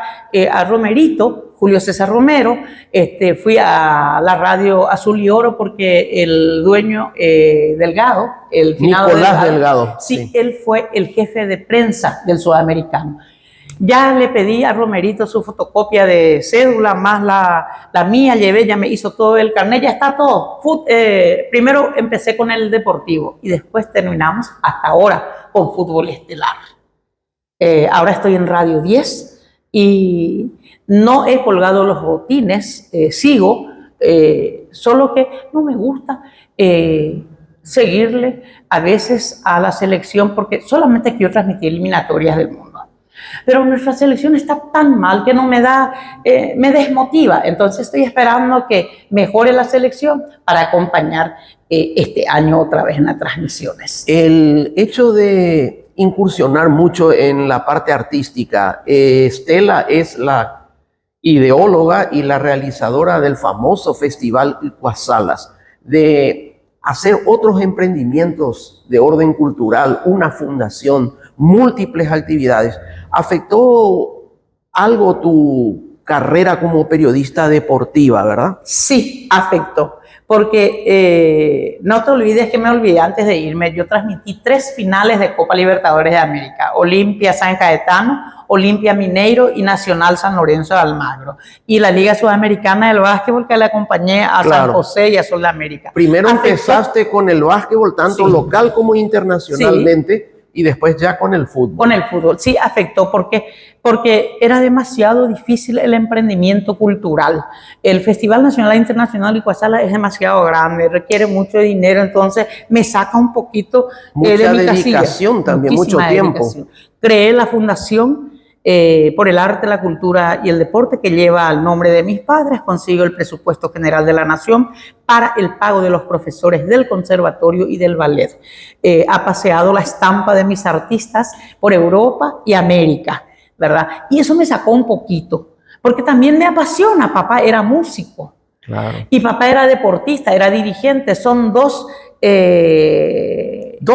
a Romerito, Julio César Romero. Fui a la radio Azul y Oro porque el dueño Delgado, el finado Nicolás Delgado. Sí, él fue el jefe de prensa del Sudamericano. Ya le pedí a Romerito su fotocopia de cédula, más la mía, llevé, ya me hizo todo el carnet, ya está todo. Primero empecé con el deportivo y después terminamos hasta ahora con fútbol estelar. Ahora estoy en Radio 10 y no he colgado los botines, sigo, solo que no me gusta seguirle a veces a la selección porque solamente quiero transmitir eliminatorias del mundo. Pero nuestra selección está tan mal que no me me desmotiva. Entonces estoy esperando que mejore la selección para acompañar este año otra vez en las transmisiones. El hecho de incursionar mucho en la parte artística, Estela es la ideóloga y la realizadora del famoso Festival Iguasalas, de hacer otros emprendimientos de orden cultural, una fundación, múltiples actividades. ¿Afectó algo tu carrera como periodista deportiva, verdad? Sí, afectó, porque no te olvides que me olvidé antes de irme, yo transmití 3 finales de Copa Libertadores de América, Olimpia San Cayetano, Olimpia Mineiro y Nacional San Lorenzo de Almagro, y la Liga Sudamericana del Básquetbol que le acompañé a San José y a Sol de América. Primero empezaste con el básquetbol, tanto local como internacionalmente. Sí. Y después ya con el fútbol. Con el fútbol, sí, afectó porque era demasiado difícil el emprendimiento cultural. El Festival Nacional e Internacional Iguasalas es demasiado grande, requiere mucho dinero, entonces me saca un poquito mucha de mi dedicación casilla. También, mucho tiempo. Creé la fundación por el arte, la cultura y el deporte que lleva el nombre de mis padres, consigo el presupuesto general de la nación para el pago de los profesores del conservatorio y del ballet. Ha paseado la estampa de mis artistas por Europa y América, ¿verdad? Y eso me sacó un poquito, porque también me apasiona. Papá era músico. Claro. Y papá era deportista, era dirigente. Son dos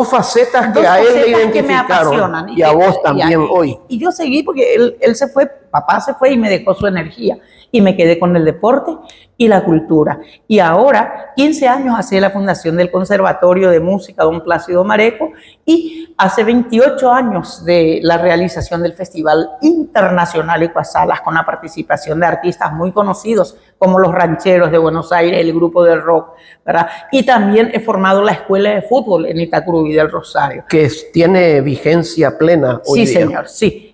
facetas que a él le identificaron que me apasionan, y a vos también hoy. Y yo seguí porque él se fue, papá se fue y me dejó su energía y me quedé con el deporte y la cultura. Y ahora, 15 años hace la fundación del Conservatorio de Música Don Plácido Mareco y hace 28 años de la realización del Festival Internacional Iguasalas con la participación de artistas muy conocidos como los Rancheros de Buenos Aires, el grupo de rock, ¿verdad? Y también he formado la Escuela de Fútbol en Itacurubí del Rosario. Que tiene vigencia plena hoy día. Sí, señor, sí.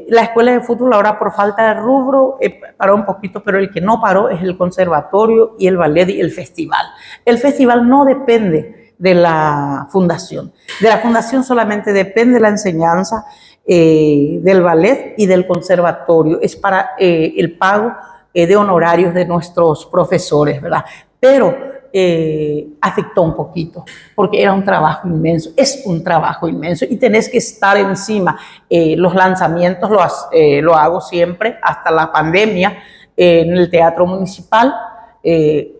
La escuela de fútbol ahora por falta de rubro paró un poquito, pero el que no paró es el conservatorio y el ballet y el festival. El festival no depende de la fundación. De la fundación solamente depende la enseñanza del ballet y del conservatorio. Es para el pago de honorarios de nuestros profesores, ¿verdad? Pero afectó un poquito, porque era un trabajo inmenso, es un trabajo inmenso y tenés que estar encima. Los lanzamientos lo hago siempre, hasta la pandemia, en el Teatro Municipal.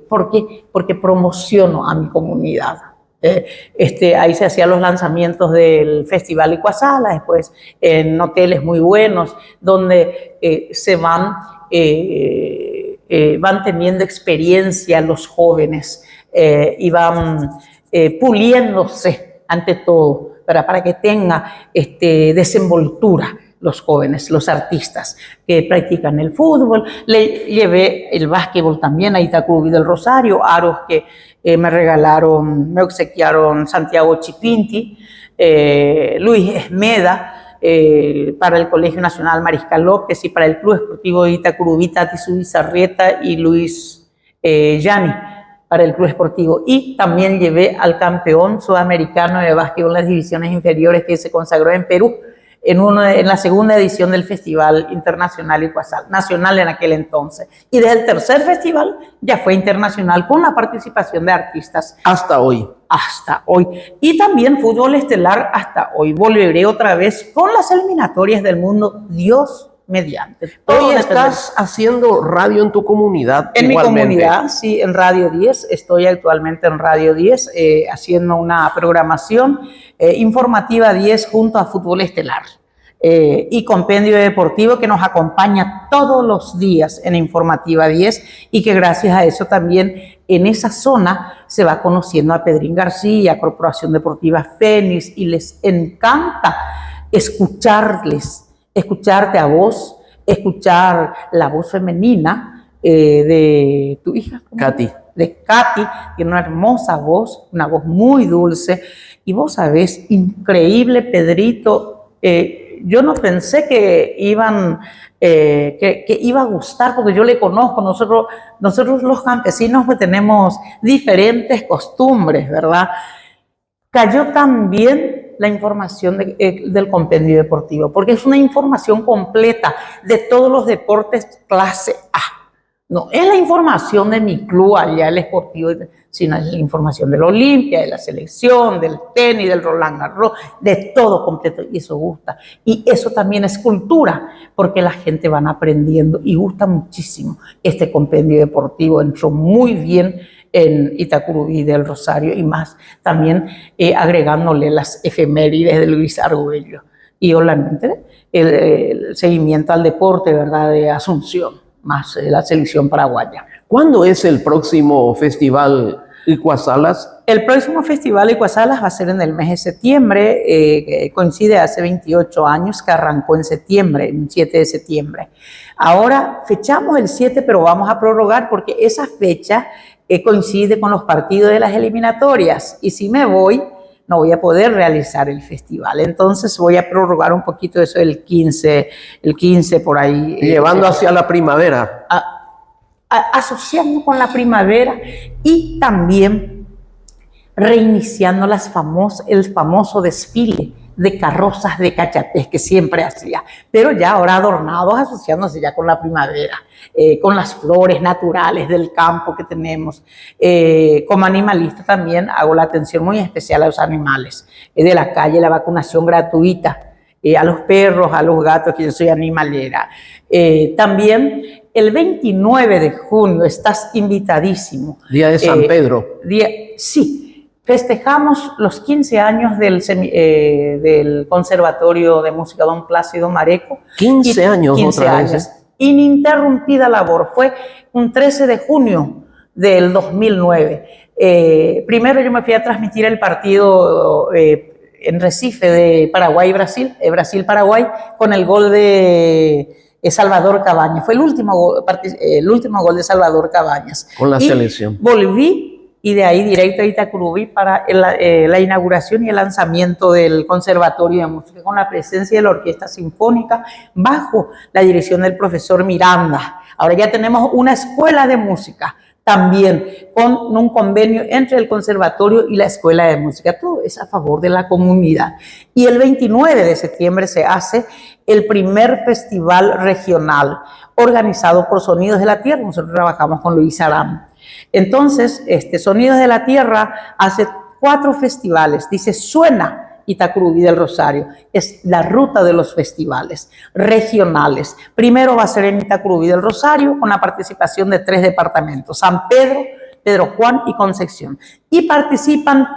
¿Por qué? Porque promociono a mi comunidad. Ahí se hacían los lanzamientos del Festival Iguasalas, después en hoteles muy buenos, donde se van teniendo experiencia los jóvenes y van puliéndose ante todo, para que tenga desenvoltura los jóvenes, los artistas que practican el fútbol. Le llevé el básquetbol también a Itacurubí del Rosario, aros que me obsequiaron Santiago Chipinti, Luis Esmeda, para el Colegio Nacional Mariscal López, y para el Club Esportivo de Itacurubí, Tati Zubizarrieta y Luis Yani para el Club Esportivo. Y también llevé al campeón sudamericano de básquetbol en las divisiones inferiores que se consagró en Perú en la segunda edición del Festival Internacional Icuazal, nacional en aquel entonces. Y desde el tercer festival ya fue internacional con la participación de artistas. Hasta hoy. Hasta hoy. Y también fútbol estelar hasta hoy. Volveré otra vez con las eliminatorias del mundo, Dios mediante. Hoy estás haciendo radio en tu comunidad. En igualmente. Mi comunidad, sí, en Radio 10. Estoy actualmente en Radio 10 haciendo una programación informativa 10 junto a Fútbol Estelar y Compendio Deportivo, que nos acompaña todos los días en Informativa 10, y que gracias a eso también en esa zona se va conociendo a Pedrín García, Corporación Deportiva Fénix, y les encanta escucharte a vos, escuchar la voz femenina de tu hija, Katy. De Katy, tiene una hermosa voz, una voz muy dulce, y vos sabés, increíble, Pedrito. Yo no pensé que iba a gustar, porque yo le conozco. Nosotros los campesinos pues tenemos diferentes costumbres, ¿verdad? Cayó también la información del Compendio Deportivo, porque es una información completa de todos los deportes clase A. No es la información de mi club allá, el Esportivo, sino es la información de la Olimpia, de la selección, del tenis, del Roland Garros, de todo completo, y eso gusta. Y eso también es cultura, porque la gente van aprendiendo y gusta muchísimo. Este Compendio Deportivo entró muy bien en Itacurubí del Rosario, y más también agregándole las efemérides de Luis Argüello y obviamente el seguimiento al deporte, ¿verdad?, de Asunción, más la selección paraguaya. ¿Cuándo es el próximo festival Icuazalas? El próximo festival Icuazalas va a ser en el mes de septiembre, coincide hace 28 años que arrancó en septiembre, el 7 de septiembre. Ahora fechamos el 7, pero vamos a prorrogar porque esa fecha coincide con los partidos de las eliminatorias, y si me voy, no voy a poder realizar el festival. Entonces voy a prorrogar un poquito eso el 15 por ahí. Llevando hacia la primavera. Asociando con la primavera, y también reiniciando el famoso desfile de carrozas de cachapés que siempre hacía, pero ya ahora adornados, asociándose ya con la primavera, con las flores naturales del campo que tenemos. Como animalista también hago la atención muy especial a los animales de la calle, la vacunación gratuita a los perros, a los gatos, que yo soy animalera. También el 29 de junio estás invitadísimo. Día de San Pedro. Sí. Festejamos los 15 años del Conservatorio de Música Don Plácido Mareco. 15 años, 15 otra años. vez. Ininterrumpida labor. Fue un 13 de junio del 2009. Primero yo me fui a transmitir el partido en Recife de Paraguay-Brasil, Brasil-Paraguay, con el gol de Salvador Cabañas. Fue el último gol de Salvador Cabañas. Con la selección. Volví, y de ahí directo a Itacurubí para la inauguración y el lanzamiento del Conservatorio de Música, con la presencia de la Orquesta Sinfónica bajo la dirección del profesor Miranda. Ahora ya tenemos una escuela de música también con un convenio entre el conservatorio y la escuela de música. Todo es a favor de la comunidad. Y el 29 de septiembre se hace el primer festival regional organizado por Sonidos de la Tierra. Nosotros trabajamos con Luis Aram. Entonces, Sonidos de la Tierra hace 4 festivales. Dice, suena Itacurubí del Rosario. Es la ruta de los festivales regionales. Primero va a ser en Itacurubí del Rosario, con la participación de 3 departamentos: San Pedro, Pedro Juan y Concepción. Y participan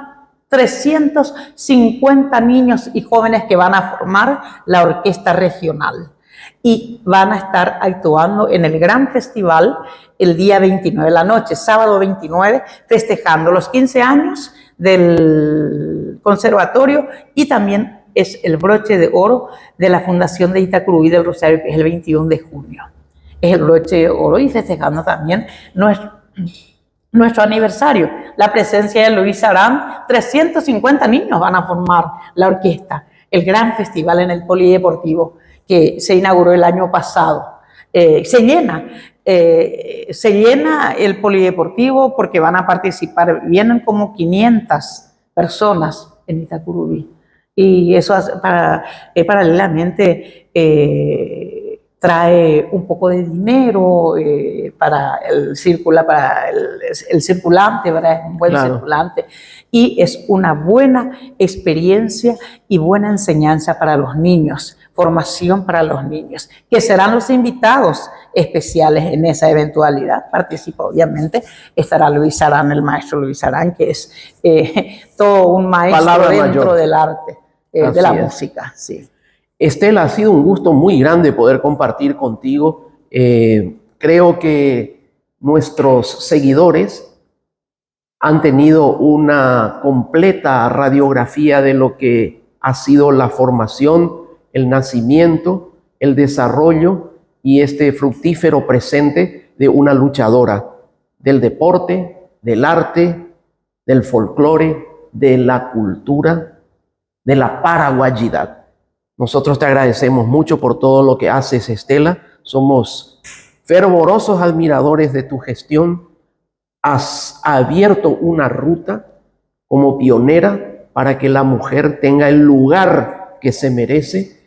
350 niños y jóvenes que van a formar la orquesta regional. Y van a estar actuando en el gran festival el día 29 de la noche, sábado 29, festejando los 15 años del conservatorio y también es el broche de oro de la Fundación de Itacurubí del Rosario, que es el 21 de junio. Es el broche de oro y festejando también nuestro aniversario. La presencia de Luis Arán, 350 niños van a formar la orquesta. El gran festival en el Polideportivo que se inauguró el año pasado. Se llena el Polideportivo porque van a participar, vienen como 500 personas en Itacurubí. Y eso paralelamente trae un poco de dinero para el circulante, ¿verdad? Es un buen circulante. Y es una buena experiencia y buena enseñanza para los niños, formación para los niños, que serán los invitados especiales en esa eventualidad. Participa, obviamente, estará Luis Arán, el maestro Luis Arán, que es todo un maestro Palabra dentro mayor. del arte, de la música. Sí. Estela, ha sido un gusto muy grande poder compartir contigo. Creo que nuestros seguidores han tenido una completa radiografía de lo que ha sido la formación, el nacimiento, el desarrollo y este fructífero presente de una luchadora del deporte, del arte, del folclore, de la cultura, de la paraguayidad. Nosotros te agradecemos mucho por todo lo que haces, Estela. Somos fervorosos admiradores de tu gestión. Has abierto una ruta como pionera para que la mujer tenga el lugar que se merece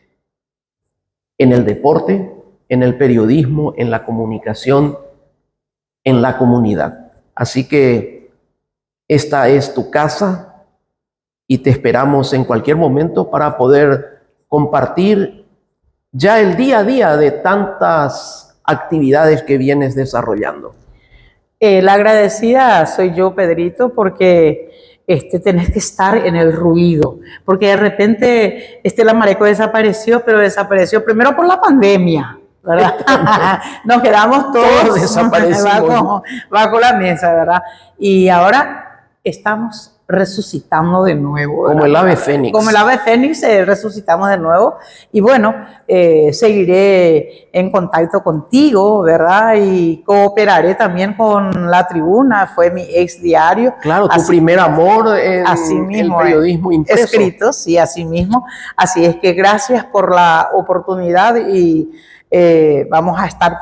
en el deporte, en el periodismo, en la comunicación, en la comunidad. Así que esta es tu casa y te esperamos en cualquier momento para poder compartir ya el día a día de tantas actividades que vienes desarrollando. La agradecida soy yo, Pedrito, porque tenés que estar en el ruido, porque de repente Estela Mareco desapareció, pero desapareció primero por la pandemia, ¿verdad? Nos quedamos todos desaparecimos bajo la mesa, ¿verdad? Y ahora estamos resucitando de nuevo, ¿verdad? Como el ave fénix. Como el ave fénix, resucitamos de nuevo. Y bueno, seguiré en contacto contigo, ¿verdad? Y cooperaré también con La Tribuna, fue mi ex diario. Claro, tu primer amor en mismo, el periodismo impreso. Escrito, sí, así mismo. Así es que gracias por la oportunidad y vamos a estar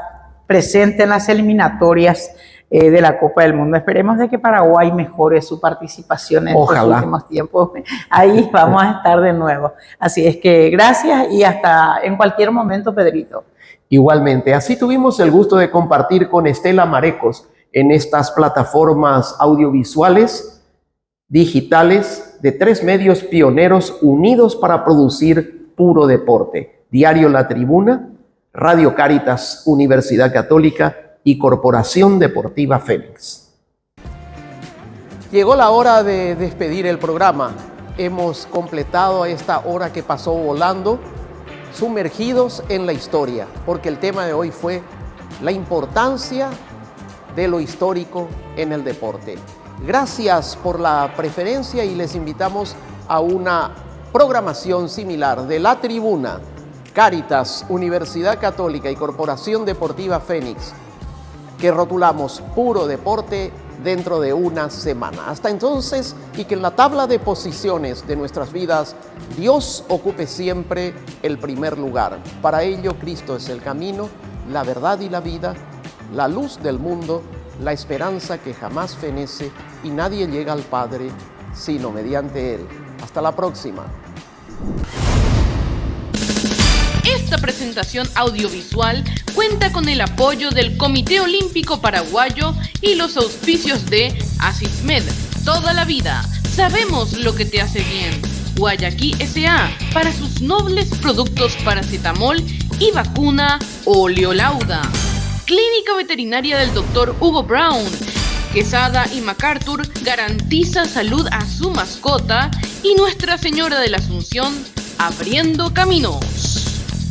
presentes en las eliminatorias de la Copa del Mundo. Esperemos de que Paraguay mejore su participación en los últimos tiempos. Ahí vamos a estar de nuevo. Así es que gracias y hasta en cualquier momento, Pedrito. Igualmente, así tuvimos el gusto de compartir con Estela Marecos en estas plataformas audiovisuales digitales de 3 medios pioneros unidos para producir puro deporte. Diario La Tribuna, Radio Cáritas Universidad Católica y Corporación Deportiva Fénix. Llegó la hora de despedir el programa. Hemos completado esta hora que pasó volando, sumergidos en la historia, porque el tema de hoy fue la importancia de lo histórico en el deporte. Gracias por la preferencia y les invitamos a una programación similar de La Tribuna, Cáritas, Universidad Católica y Corporación Deportiva Fénix, que rotulamos puro deporte dentro de una semana. Hasta entonces, y que en la tabla de posiciones de nuestras vidas, Dios ocupe siempre el primer lugar. Para ello, Cristo es el camino, la verdad y la vida, la luz del mundo, la esperanza que jamás fenece y nadie llega al Padre sino mediante Él. Hasta la próxima. Esta presentación audiovisual cuenta con el apoyo del Comité Olímpico Paraguayo y los auspicios de Asismed, toda la vida, sabemos lo que te hace bien. Guayaquil S.A. para sus nobles productos paracetamol y vacuna Oleolauda. Clínica Veterinaria del Dr. Hugo Brown. Quesada y MacArthur garantiza salud a su mascota y Nuestra Señora de la Asunción abriendo caminos.